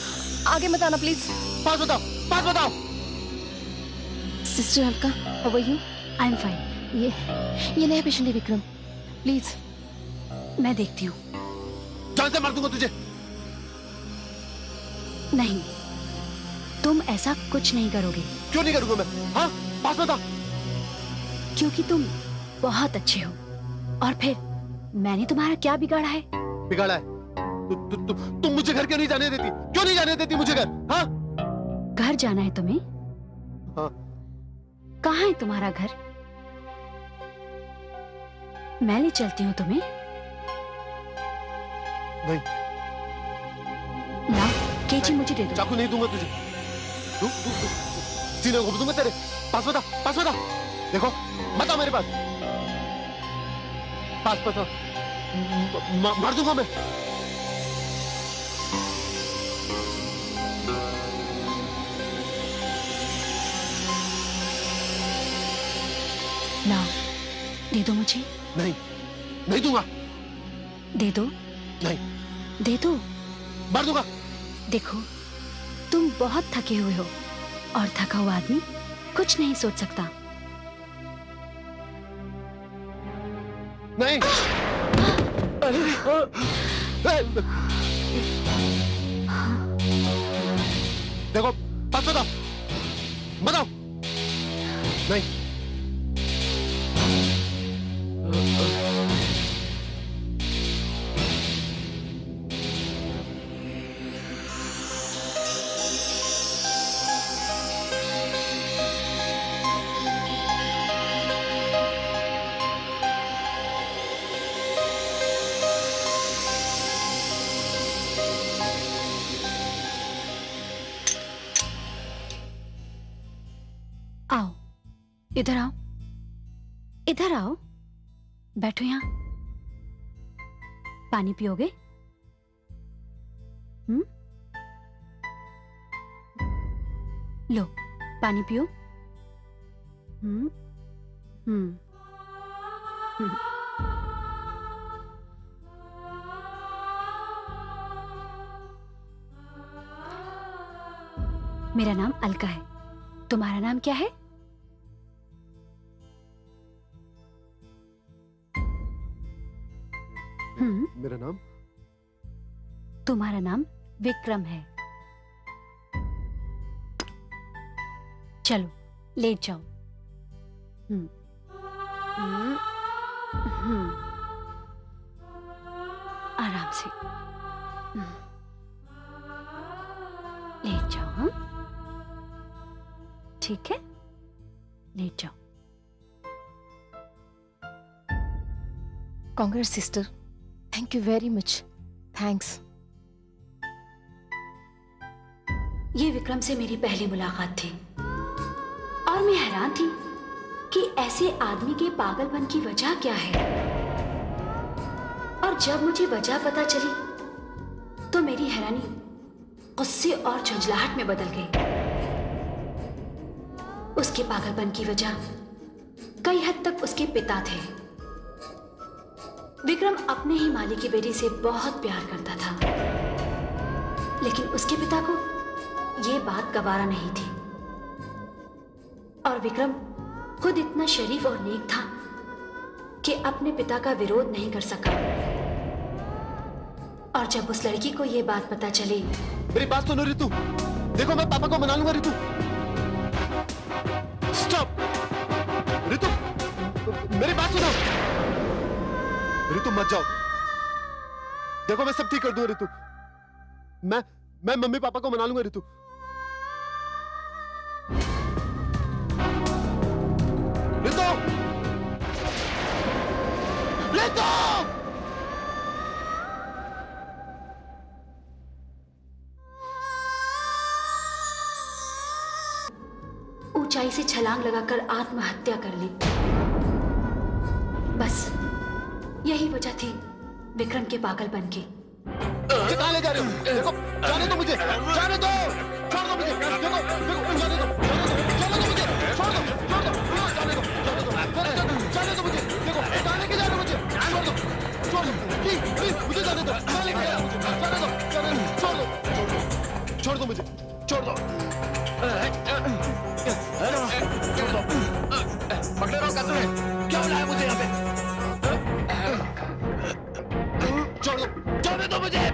आगे मत आना प्लीज। पास बताओ। Sister Alka, how are you? I am fine. ये नया पेशेंट है विक्रम, प्लीज। मैं देखती हूँ। जान से मार दूंगा तुझे। नहीं, तुम ऐसा कुछ नहीं करोगे। क्यों नहीं करूंगा मैं? हाँ, पास बता। क्योंकि तुम बहुत अच्छे हो। और फिर मैंने तुम्हारा क्या बिगाड़ा है? बिगाड़ा है? तुम मुझे घर क्यों नहीं जाने देती? क्यों नहीं जाने देती मुझे घर? हाँ? घर जाना है तुम्हें? हाँ। कहाँ है तुम्हारा घर? मैं ले चलती हूँ तुम्हें। नहीं। ला, केची मुझे दे दो। चाकू नहीं दूंगा तुझे। दू, सीने घोप दूंगा तेरे। पास बता। देखो मत आओ मेरे पास बता। मार दूंगा मैं। ला, दे दो मुझे। नहीं दूंगा। दे दो। नहीं। दे दो। मार दूंगा। देखो, तुम बहुत थके हुए हो और थका हुआ आदमी कुछ नहीं सोच सकता। नहीं। देखो पास बताओ। नहीं। आओ, इधर आओ। बैठो यहाँ। पानी पियोगे? लो, पानी पियो। मेरा नाम अलका है। तुम्हारा नाम क्या है? मेरा नाम? तुम्हारा नाम विक्रम है। चलो लेट जाओ। आराम से लेट जाओ। हाँ, ठीक है, लेट जाओ। Congress sister, thank you very much. Thanks. ये विक्रम से मेरी पहली मुलाकात थी और मैं हैरान थी कि ऐसे आदमी के पागलपन की वजह क्या है। और जब मुझे वजह पता चली तो मेरी हैरानी गुस्से और झंझलाहट में बदल गई। उसके पागलपन की वजह कई हद तक उसके पिता थे। विक्रम अपने ही माली की बेटी से बहुत प्यार करता था, लेकिन उसके पिता को यह बात गवारा नहीं थी। और विक्रम खुद इतना शरीफ और नेक था कि अपने पिता का विरोध नहीं कर सका। और जब उस लड़की को यह बात पता चली। मेरी बात सुनो रितु, देखो मैं पापा को मना लूंगा। रितु स्टॉप। रितु मेरी बात सुनो। रितु मत जाओ, देखो मैं सब ठीक कर दूंगा। रितु मैं मम्मी पापा को मना लूंगा। रितु रितु रितु ऊंचाई से छलांग लगाकर आत्महत्या कर ली। बस यही वजह थी विक्रम के पागलपन की। कहाँ ले जा रहे हो? देखो, जाने दो मुझे, जाने दो, छोड़ दो मुझे, देखो, देखो, जाने दो, जाने दो मुझे, छोड़ दो, जाने दो, जाने दो मुझे, देखो, कहाँ लेके जा रहे हो मुझे, छोड़ दो, प्लीज, मुझे जाने दो, कहाँ लेके जा रहे हो मुझे, जाने दो, छोड़ दो मुझे, छोड़ दो, पकड़े रहो कसम है, क्या बुलाया मुझे यहाँ पे? छोड़ दो, छोड़ दो मुझे,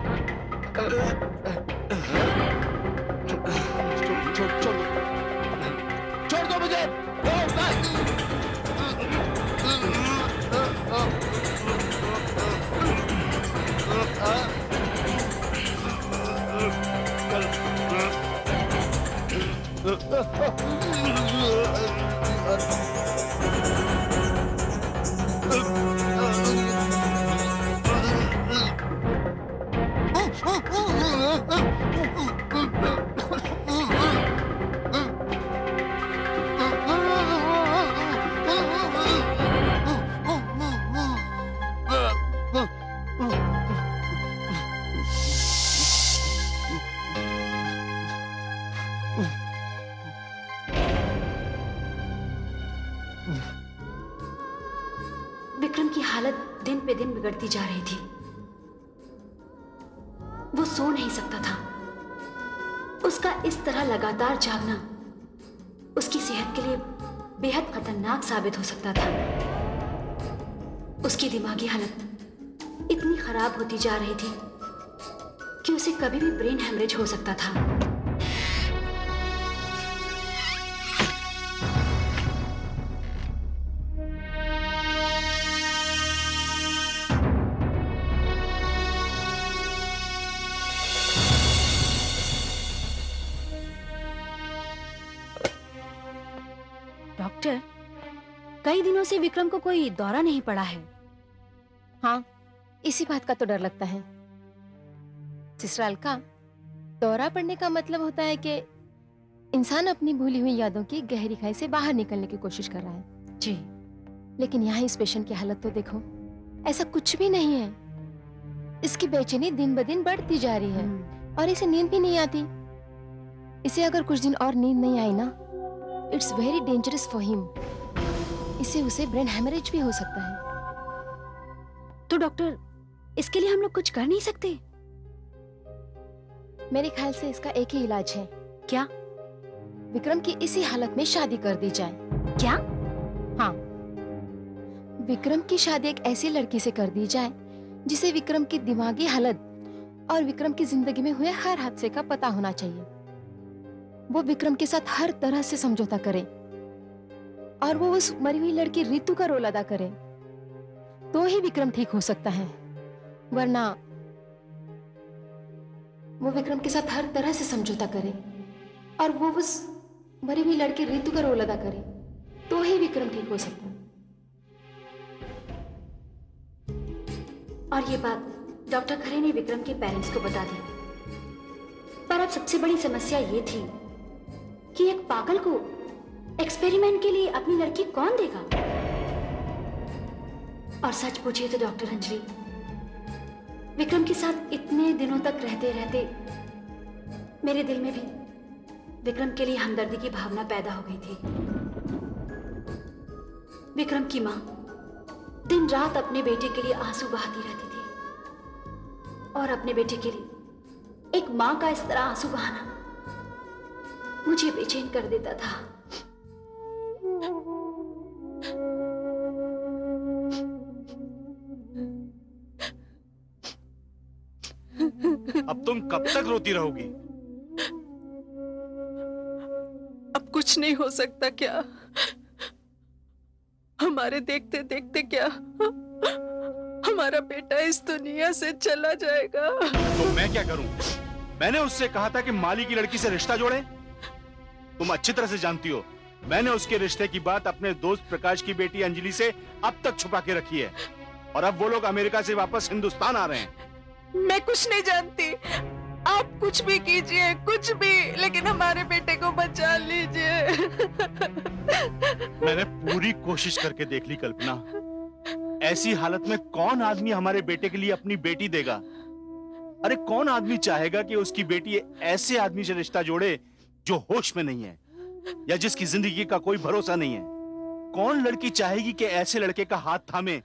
छोड़ दो मुझे, विक्रम की हालत दिन पे दिन बिगड़ती जा रही थी। वो सो नहीं सकता था। उसका इस तरह लगातार जागना उसकी सेहत के लिए बेहद खतरनाक साबित हो सकता था। उसकी दिमागी हालत इतनी खराब होती जा रही थी कि उसे कभी भी ब्रेन हेमरेज हो सकता था। डॉक्टर, कई दिनों से विक्रम को कोई दौरा नहीं पड़ा है। हाँ, इसी बात का तो डर लगता है। सिस्टर अलका, दौरा पड़ने का मतलब होता है कि इंसान अपनी भूली हुई यादों की गहरी खाई से बाहर निकलने की कोशिश कर रहा है। जी, लेकिन यहाँ इस पेशेंट की हालत तो देखो, ऐसा कुछ भी नहीं है। इसकी बेचैनी दिन ब दिन बढ़ती जा रही है और इसे नींद भी नहीं आती। इसे अगर कुछ दिन और नींद नहीं आई ना, it's very dangerous for him. इससे उसे ब्रेन हेमरेज भी हो सकता है। तो डॉक्टर, इसके लिए हम लोग कुछ कर नहीं सकते? मेरे ख्याल से इसका एक ही इलाज है। क्या? विक्रम की इसी हालत में शादी कर दी जाए। क्या? हाँ, विक्रम की शादी एक ऐसी लड़की से कर दी जाए जिसे विक्रम की दिमागी हालत और विक्रम की जिंदगी में हुए हर हादसे का पता होना चाहिए। वो विक्रम के साथ हर तरह से समझौता करे और वो उस मरी हुई लड़की रितु का रोल अदा करे, तो ही विक्रम ठीक हो सकता है। वरना वो विक्रम के साथ हर तरह से समझौता करे और वो उस मरी हुई लड़की रितु का रोल अदा करे, तो ही विक्रम ठीक हो सकता है। और ये बात डॉक्टर खरे ने विक्रम के पेरेंट्स को बता दी। पर अब सबसे बड़ी समस्या ये थी कि एक पागल को एक्सपेरिमेंट के लिए अपनी लड़की कौन देगा? और सच पूछिए तो डॉक्टर अंजलि, विक्रम के साथ इतने दिनों तक रहते रहते मेरे दिल में भी विक्रम के लिए हमदर्दी की भावना पैदा हो गई थी। विक्रम की मां दिन रात अपने बेटे के लिए आंसू बहाती रहती थी और अपने बेटे के लिए एक मां का इस तरह आंसू बहाना मुझे बेचैन कर देता था। अब तुम कब तक रोती रहोगी? अब कुछ नहीं हो सकता क्या? हमारे देखते देखते क्या हमारा बेटा इस दुनिया से चला जाएगा? तो मैं क्या करूं? मैंने उससे कहा था कि माली की लड़की से रिश्ता जोड़े। तुम अच्छी तरह से जानती हो, मैंने उसके रिश्ते की बात अपने दोस्त प्रकाश की बेटी अंजलि से अब तक छुपा के रखी है और अब वो लोग अमेरिका से वापस हिंदुस्तान आ रहे हैं। मैं कुछ नहीं जानती। आप कुछ भी कीजिए, कुछ भी, लेकिन हमारे बेटे को बचा लीजिए। मैंने पूरी कोशिश करके देख ली कल्पना, ऐसी हालत में कौन आदमी हमारे बेटे के लिए अपनी बेटी देगा? अरे कौन आदमी चाहेगा कि उसकी बेटी ऐसे आदमी से रिश्ता जोड़े जो होश में नहीं है या जिसकी जिंदगी का कोई भरोसा नहीं है? कौन लड़की चाहेगी कि ऐसे लड़के का हाथ थामे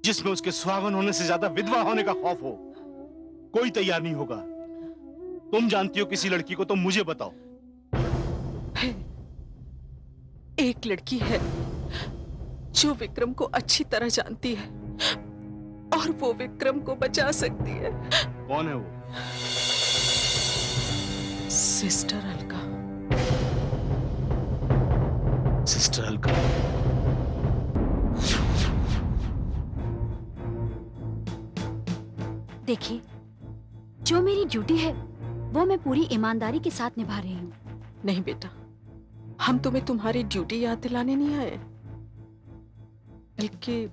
जिसमें उसके सुहागन होने से ज्यादा विधवा होने का खौफ हो? कोई तैयार नहीं होगा। तुम जानती हो किसी लड़की को तो मुझे बताओ। है, एक लड़की है जो विक्रम को अच्छी तरह जानती है और वो विक्रम को बचा सकती है। कौन है वो? सिस्टर अलका। सिस्टर अलका। देखिए, जो मेरी ड्यूटी है वो मैं पूरी ईमानदारी के साथ निभा रही हूँ। नहीं बेटा, हम तुम्हें तुम्हारी ड्यूटी याद दिलाने नहीं आए, बल्कि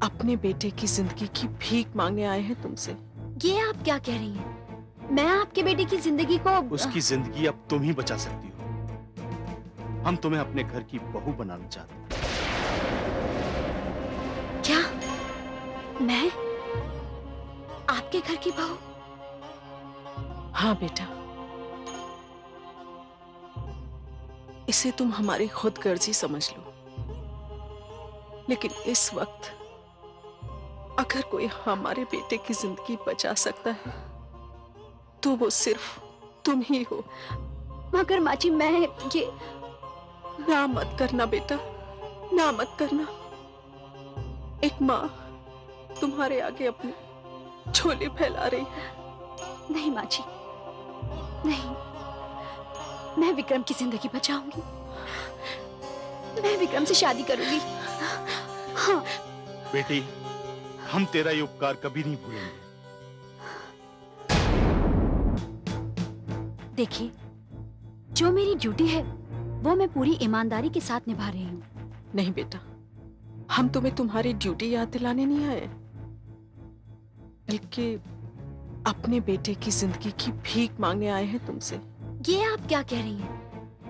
अपने बेटे की जिंदगी की भीख मांगने आए हैं तुमसे। ये आप क्या कह रही हैं? मैं आपके बेटे की जिंदगी को उसकी जिंदगी अब तुम ही बचा सकती हो। हम तुम्हें अपने घर की बहू बनाना चाहते हैं। क्या? मैं आपके घर की बहू? हाँ बेटा, इसे तुम हमारी खुदगर्जी समझ लो, लेकिन इस वक्त अगर कोई हमारे बेटे की जिंदगी बचा सकता है तो वो सिर्फ तुम ही हो। मगर माँ जी, मैं ये ना मत करना बेटा, ना मत करना। एक माँ तुम्हारे आगे अपनी झोली फैला रही है। नहीं माँ जी, नहीं। मैं विक्रम की जिंदगी बचाऊंगी। मैं विक्रम से शादी करूंगी। हाँ। बेटी, हम तेरा ये उपकार कभी नहीं भूलेंगे। देखिए, जो मेरी ड्यूटी है वो मैं पूरी ईमानदारी के साथ निभा रही हूँ। नहीं बेटा, हम तुम्हें तुम्हारी ड्यूटी याद दिलाने नहीं आए, बल्कि अपने बेटे की जिंदगी की भीख मांगने आए हैं तुमसे। ये आप क्या कह रही हैं?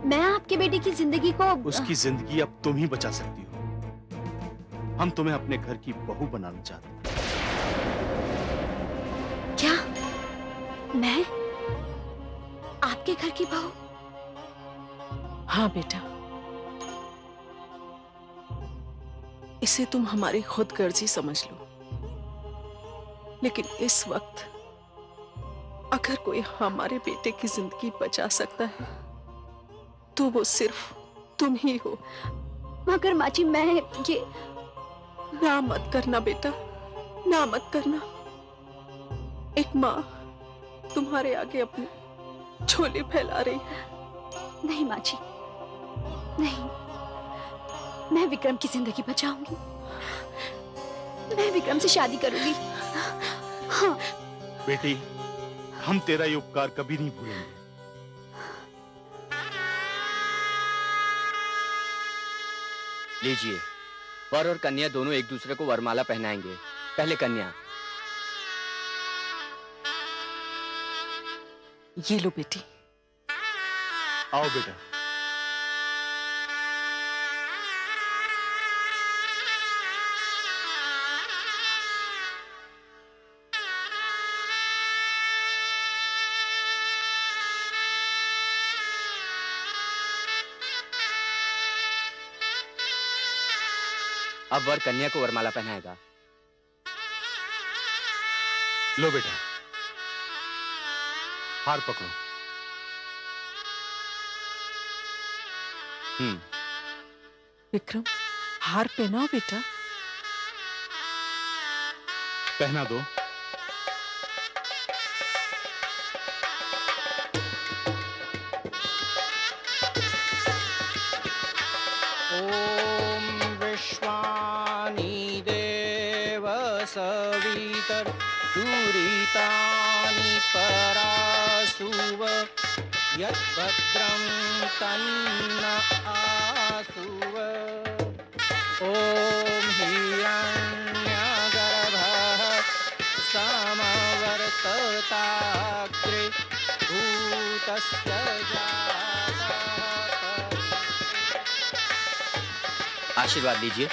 मैं आपके बेटे की जिंदगी को उसकी जिंदगी अब तुम ही बचा सकती हो। हम तुम्हें अपने घर की बहू बनाना चाहते हैं। क्या? मैं आपके घर की बहू? हाँ बेटा, इसे तुम हमारी खुदगर्जी समझ लो, लेकिन इस वक्त अगर कोई हमारे बेटे की जिंदगी बचा सकता है तो वो सिर्फ तुम ही हो। मगर माँ जी, मैं ये ना मत करना बेटा, ना मत करना। एक माँ तुम्हारे आगे अपनी झोली फैला रही है। नहीं माँ जी, नहीं। मैं विक्रम की जिंदगी बचाऊंगी। मैं विक्रम से शादी करूंगी। हाँ। बेटी, हम तेरा ये उपकार कभी नहीं भूलेंगे। लीजिए, वर और कन्या दोनों एक दूसरे को वरमाला पहनाएंगे। पहले कन्या। ये लो बेटी। आओ बेटा। अब वर कन्या को वरमाला पहनाएगा। लो बेटा, हार पकड़ो। विक्रम, हार पहनाओ बेटा। पहना दो। ओम विश्वानि देव सवितर दुरितानि परासुव यद्भद्रं तन्न आसुव। ओम हिरण्यगर्भः समवर्तताग्रे भूतस्य जातः। आशीर्वाद लीजिए।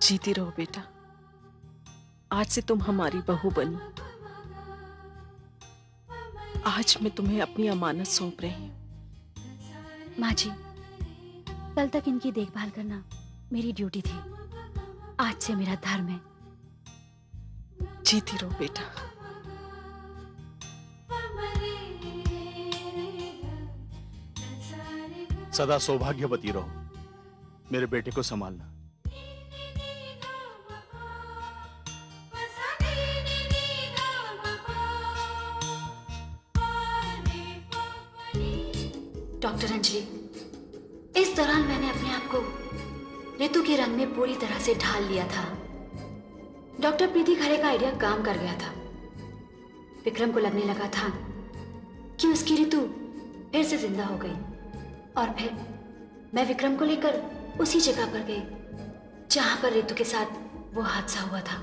जीती रहो बेटा, आज से तुम हमारी बहू बनी। आज मैं तुम्हें अपनी अमानत सौंप रही हूँ। माँ जी, कल तक इनकी देखभाल करना मेरी ड्यूटी थी, आज से मेरा धर्म है। जीती रहो बेटा। सदा सौभाग्यवती रहो, मेरे बेटे को संभालना। डॉक्टर अंजलि, इस दौरान मैंने अपने आप को ऋतु के रंग में पूरी तरह से ढाल लिया था। डॉक्टर प्रीति खरे का आइडिया काम कर गया था। विक्रम को लगने लगा था कि उसकी ऋतु फिर से जिंदा हो गई, और फिर मैं विक्रम को लेकर उसी जगह पर गई जहां पर ऋतु के साथ वो हादसा हुआ था।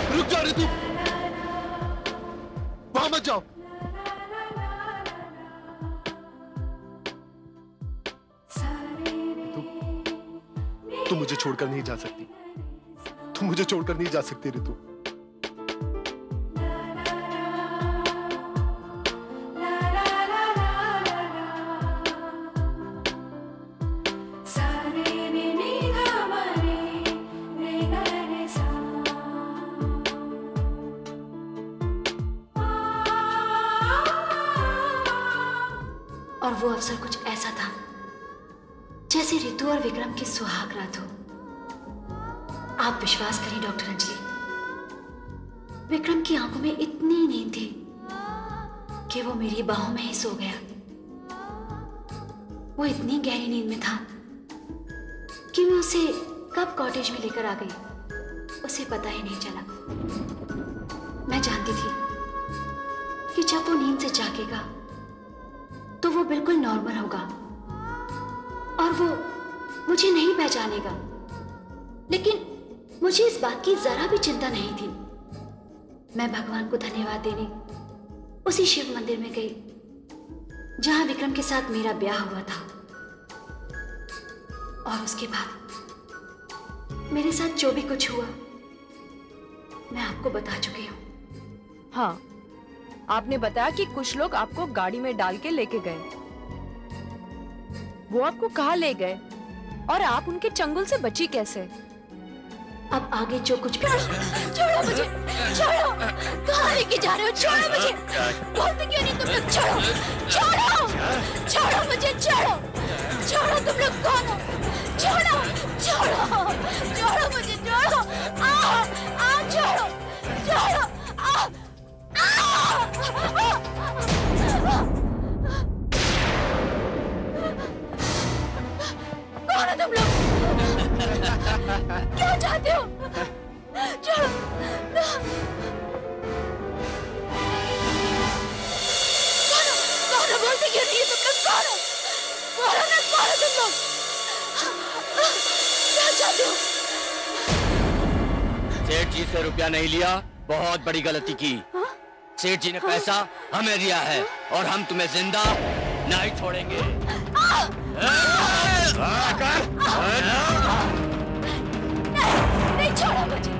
रुक जा ऋतु, वहां मत जाओ। तू मुझे छोड़कर नहीं जा सकती, तू मुझे छोड़कर नहीं जा सकती ऋतु। और वो अवसर कुछ ऐसा था जैसे ऋतु और विक्रम की सुहाग रात हो। आप विश्वास करें डॉक्टर अंजलि, विक्रम की आंखों में इतनी नींद थी कि वो मेरी बाहों में ही सो गया। वो इतनी गहरी नींद में था कि मैं उसे कब कॉटेज में लेकर आ गई उसे पता ही नहीं चला। मैं जानती थी कि जब वो नींद से जागेगा तो वो बिल्कुल नॉर्मल होगा और वो मुझे नहीं पहचानेगा, लेकिन मुझे इस बात की जरा भी चिंता नहीं थी। मैं भगवान को धन्यवाद देने उसी शिव मंदिर में गई जहां विक्रम के साथ मेरा ब्याह हुआ था, और उसके बाद मेरे साथ जो भी कुछ हुआ मैं आपको बता चुकी हूँ। हाँ, आपने बताया कि कुछ लोग आपको गाड़ी में डाल के लेके गए। वो आपको कहाँ ले गए और आप उनके चंगुल से बची कैसे? अब आगे जो कुछ भी छोड़ो मुझे, छोड़ो, कहाँ लेके जा रहे हो? छोड़ो मुझे, बोलते क्यों नहीं तुम लोग? छोड़ो, छोड़ो, छोड़ो मुझे, छोड़ो, छोड़ो, तुम लोग कौन हो? छोड़ो, छोड़ो, छोड़ो मुझे, छोड़ो, छोड़ो, छोड़ो, कौन हो तुम लोग? क्या चाहते हो? छोड़ो, कौन हो? बोलते क्यों नहीं? सेठ जी से रुपया नहीं लिया, बहुत बड़ी गलती की। सेठ जी ने पैसा हमें दिया है और हम तुम्हें जिंदा नहीं छोड़ेंगे। नहीं छोड़ो मुझे।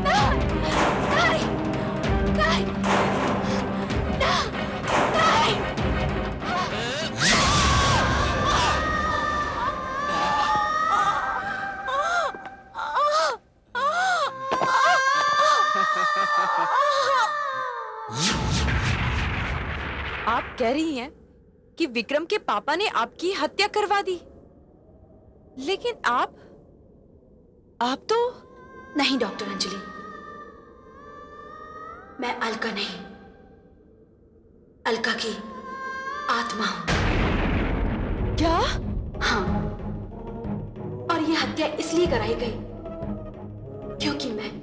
नहीं, नहीं, नहीं, नहीं। आप कह रही हैं कि विक्रम के पापा ने आपकी हत्या करवा दी, लेकिन आप तो नहीं डॉक्टर अंजलि, मैं अलका नहीं, अलका की आत्मा हूं। क्या? हाँ, और यह हत्या इसलिए कराई गई क्योंकि मैं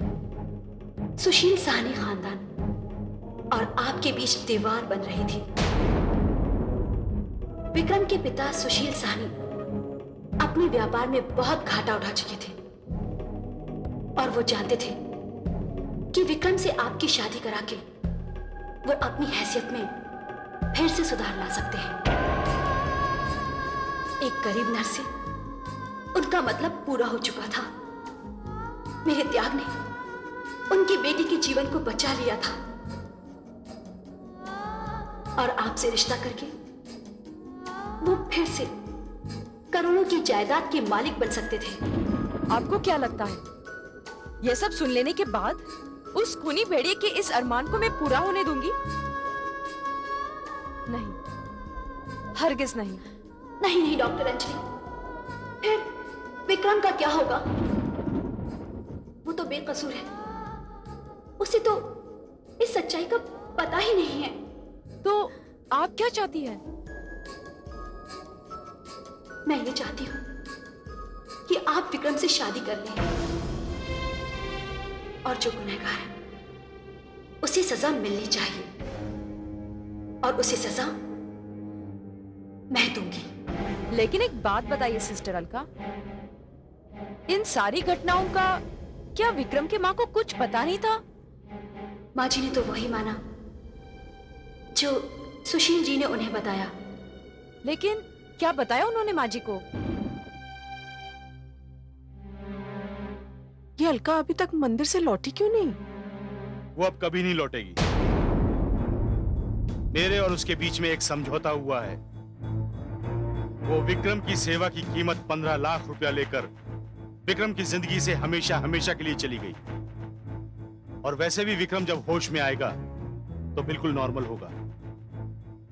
सुशील साहनी खानदान और आपके बीच दीवार बन रही थी। विक्रम के पिता सुशील साहनी अपने व्यापार में बहुत घाटा उठा चुके थे और वो जानते थे कि विक्रम से आपकी शादी करा के वो अपनी हैसियत में फिर से सुधार ला सकते हैं। एक गरीब नर्स से उनका मतलब पूरा हो चुका था। मेरे त्याग ने उनकी बेटी के जीवन को बचा लिया था और आपसे रिश्ता करके वो फिर से करोड़ों की जायदाद के मालिक बन सकते थे। आपको क्या लगता है, यह सब सुन लेने के बाद उस खूनी भेड़िए के इस अरमान को मैं पूरा होने दूंगी? नहीं, हरगिज नहीं। नहीं नहीं डॉक्टर अंजलि, फिर विक्रम का क्या होगा? वो तो बेकसूर है, उसे तो इस सच्चाई का पता ही नहीं है। तो आप क्या चाहती हैं? मैं ये चाहती हूं कि आप विक्रम से शादी कर लें और जो गुनहगार है उसे सजा मिलनी चाहिए और उसे सजा मैं दूंगी। लेकिन एक बात बताइए सिस्टर अलका, इन सारी घटनाओं का क्या विक्रम के माँ को कुछ पता नहीं था? माँ जी ने तो वही माना जो सुशील जी ने उन्हें बताया। लेकिन क्या बताया उन्होंने माँ जी को? ये अलका अभी तक मंदिर से लौटी क्यों नहीं? वो अब कभी नहीं लौटेगी। मेरे और उसके बीच में एक समझौता हुआ है। वो विक्रम की सेवा की कीमत 15 लाख रुपया लेकर विक्रम की जिंदगी से हमेशा हमेशा के लिए चली गई। और वैसे भी विक्रम जब होश में आएगा तो बिल्कुल नॉर्मल होगा।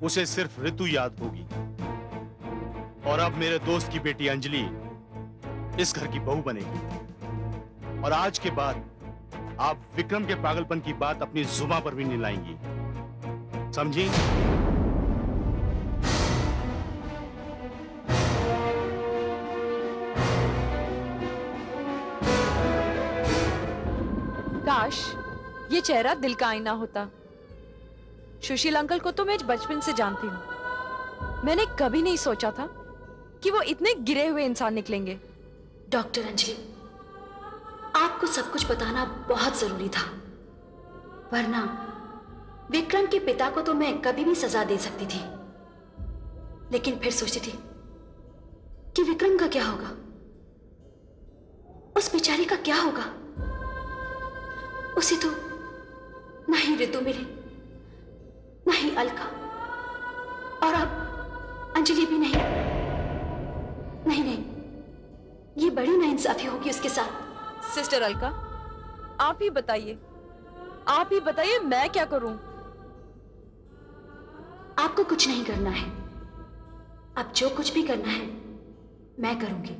उसे सिर्फ ऋतु याद होगी। और अब मेरे दोस्त की बेटी अंजलि इस घर की बहू बनेगी। और आज के बाद आप विक्रम के पागलपन की बात अपनी जुबान पर भी नहीं लाएंगी, समझी? काश ये चेहरा दिल का आईना होता। सुशील अंकल को तो मैं बचपन से जानती हूँ। मैंने कभी नहीं सोचा था कि वो इतने गिरे हुए इंसान निकलेंगे। डॉक्टर अंजलि, आपको सब कुछ बताना बहुत जरूरी था, वरना विक्रम के पिता को तो मैं कभी भी सजा दे सकती थी। लेकिन फिर सोचती थी कि विक्रम का क्या होगा, उस बेचारी का क्या होगा। उसे तो नहीं ऋतु मिले, नहीं अलका, और अब अंजलि भी नहीं। नहीं नहीं, ये बड़ी नाइंसाफी होगी उसके साथ। सिस्टर अलका, आप ही बताइए मैं क्या करूं? आपको कुछ नहीं करना है। अब जो कुछ भी करना है मैं करूंगी।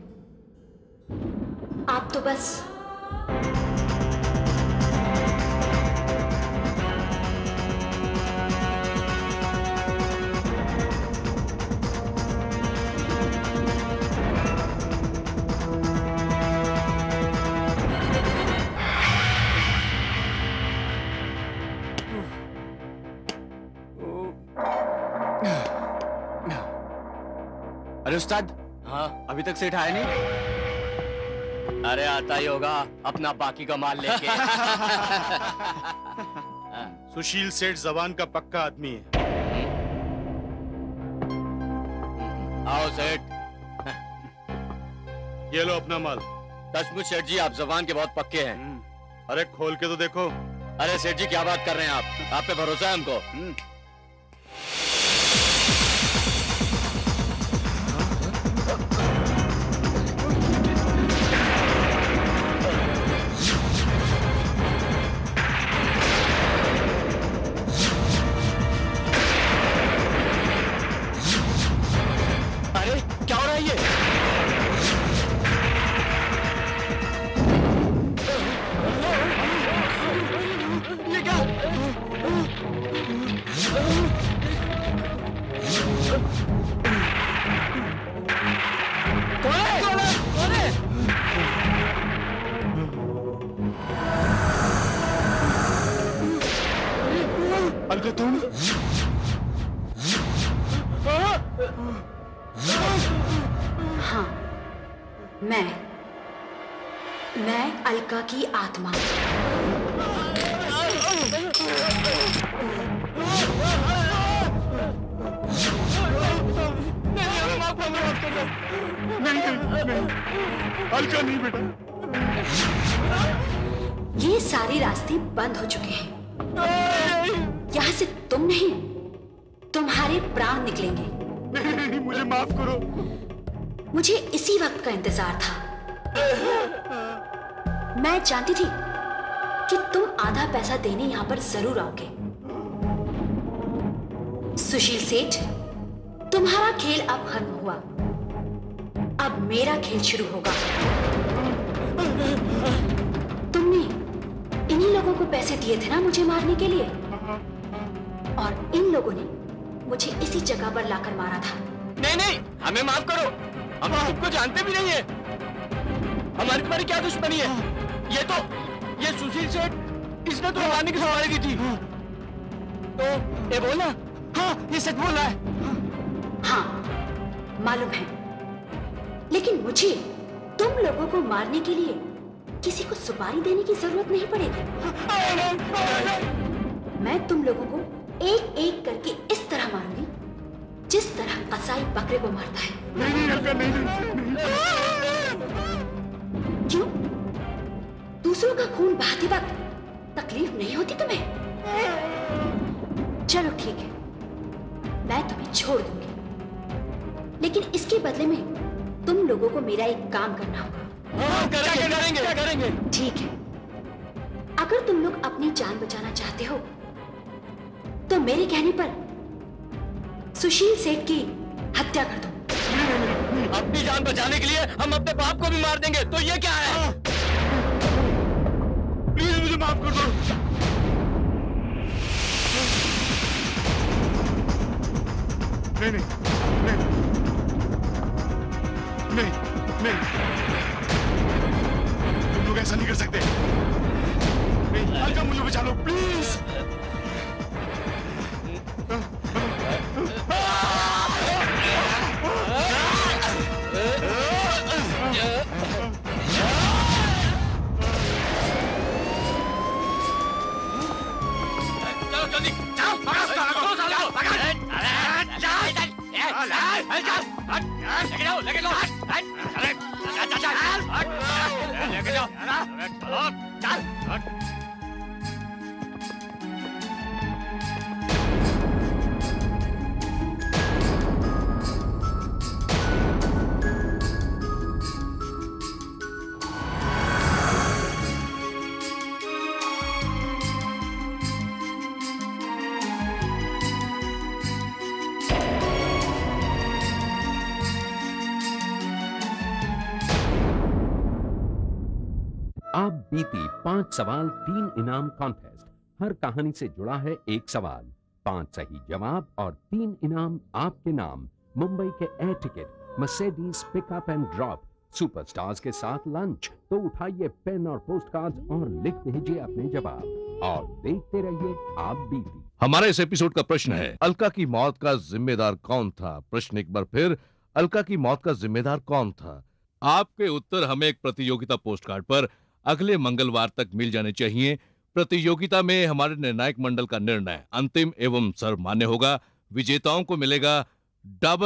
आप तो बस अरे उस्ताद, हाँ, अभी तक सेठ आया नहीं? अरे आता ही होगा अपना बाकी का माल लेके। सुशील सेठ जबान का पक्का आदमी है। आओ सेठ। ये लो अपना माल। सचमुच सेठ जी आप जबान के बहुत पक्के हैं। अरे खोल के तो देखो। अरे सेठ जी क्या बात कर रहे हैं आप पे भरोसा है हमको। अरे क्या हो रहा है ये? ये क्या? कौन है? अलका तुम? हाँ, मैं अलका की आत्मा। अलका नहीं बेटा। ये सारे रास्ते बंद हो चुके हैं। यहाँ से तुम नहीं, तुम्हारे प्राण निकलेंगे। नहीं, मुझे माफ करो। मुझे इसी वक्त का इंतजार था। मैं जानती थी कि तुम आधा पैसा देने यहाँ पर जरूर आओगे। सुशील सेठ, तुम्हारा खेल अब खत्म हुआ। अब मेरा खेल शुरू होगा। तुमने इन्हीं लोगों को पैसे दिए थे ना मुझे मारने के लिए, और इन लोगों ने मुझे इसी जगह पर लाकर मारा था। नहीं, हमें माफ करो। हम तुमको जानते भी नहीं है। हमारी तुम्हारी क्या दुश्मनी है? ये सुशील सेठ, इसने तो मारने की सवारी दी थी। तो ये बोल ना। हाँ, ये सच बोल रहा है। हाँ, मालूम है। लेकिन मुझे तुम लोगों को मारने के लिए किसी को सुपारी देने की जरूरत नहीं पड़ेगी। मैं तुम लोगों को एक एक करके इस तरह मारूंगी जिस तरह कसाई बकरे को मारता है। नहीं। क्यों? दूसरों का खून बहाते वक्त तकलीफ नहीं होती तुम्हें? चलो ठीक है, मैं तुम्हें छोड़ दूंगी, लेकिन इसके बदले में तुम लोगों को मेरा एक काम करना होगा। क्या करेंगे? ठीक है, अगर तुम लोग अपनी जान बचाना चाहते हो तो मेरे कहने पर सुशील सेठ की हत्या कर दो। अपनी जान बचाने के लिए हम अपने बाप को भी मार देंगे, तो ये क्या है? प्लीज मुझे माफ कर दो। नहीं, तुम लोग ऐसा नहीं कर सकते। नहीं, अलका मुझे बचा लो प्लीज। जल्दी जाओ, लेके जाओ। आप बीती 5 सवाल 3 इनाम कॉन्टेस्ट। हर कहानी से जुड़ा है एक सवाल, 5 सही जवाब और 3 इनाम आपके नाम। मुंबई के air ticket, Mercedes pickup and drop, superstars के साथ लंच। तो उठाइए पेन और पोस्ट कार्ड और लिख भेजिए अपने जवाब और देखते रहिए आप बीती। हमारा इस एपिसोड का प्रश्न है, अलका की मौत का जिम्मेदार कौन था? प्रश्न एक बार फिर, अलका की मौत का जिम्मेदार कौन था? आपके उत्तर हमें एक प्रतियोगिता पोस्ट कार्ड पर अगले मंगलवार तक मिल जाने चाहिए। प्रतियोगिता में हमारे निर्णायक मंडल का निर्णय अंतिम एवं सर्वमान्य होगा। विजेताओं को मिलेगा डबल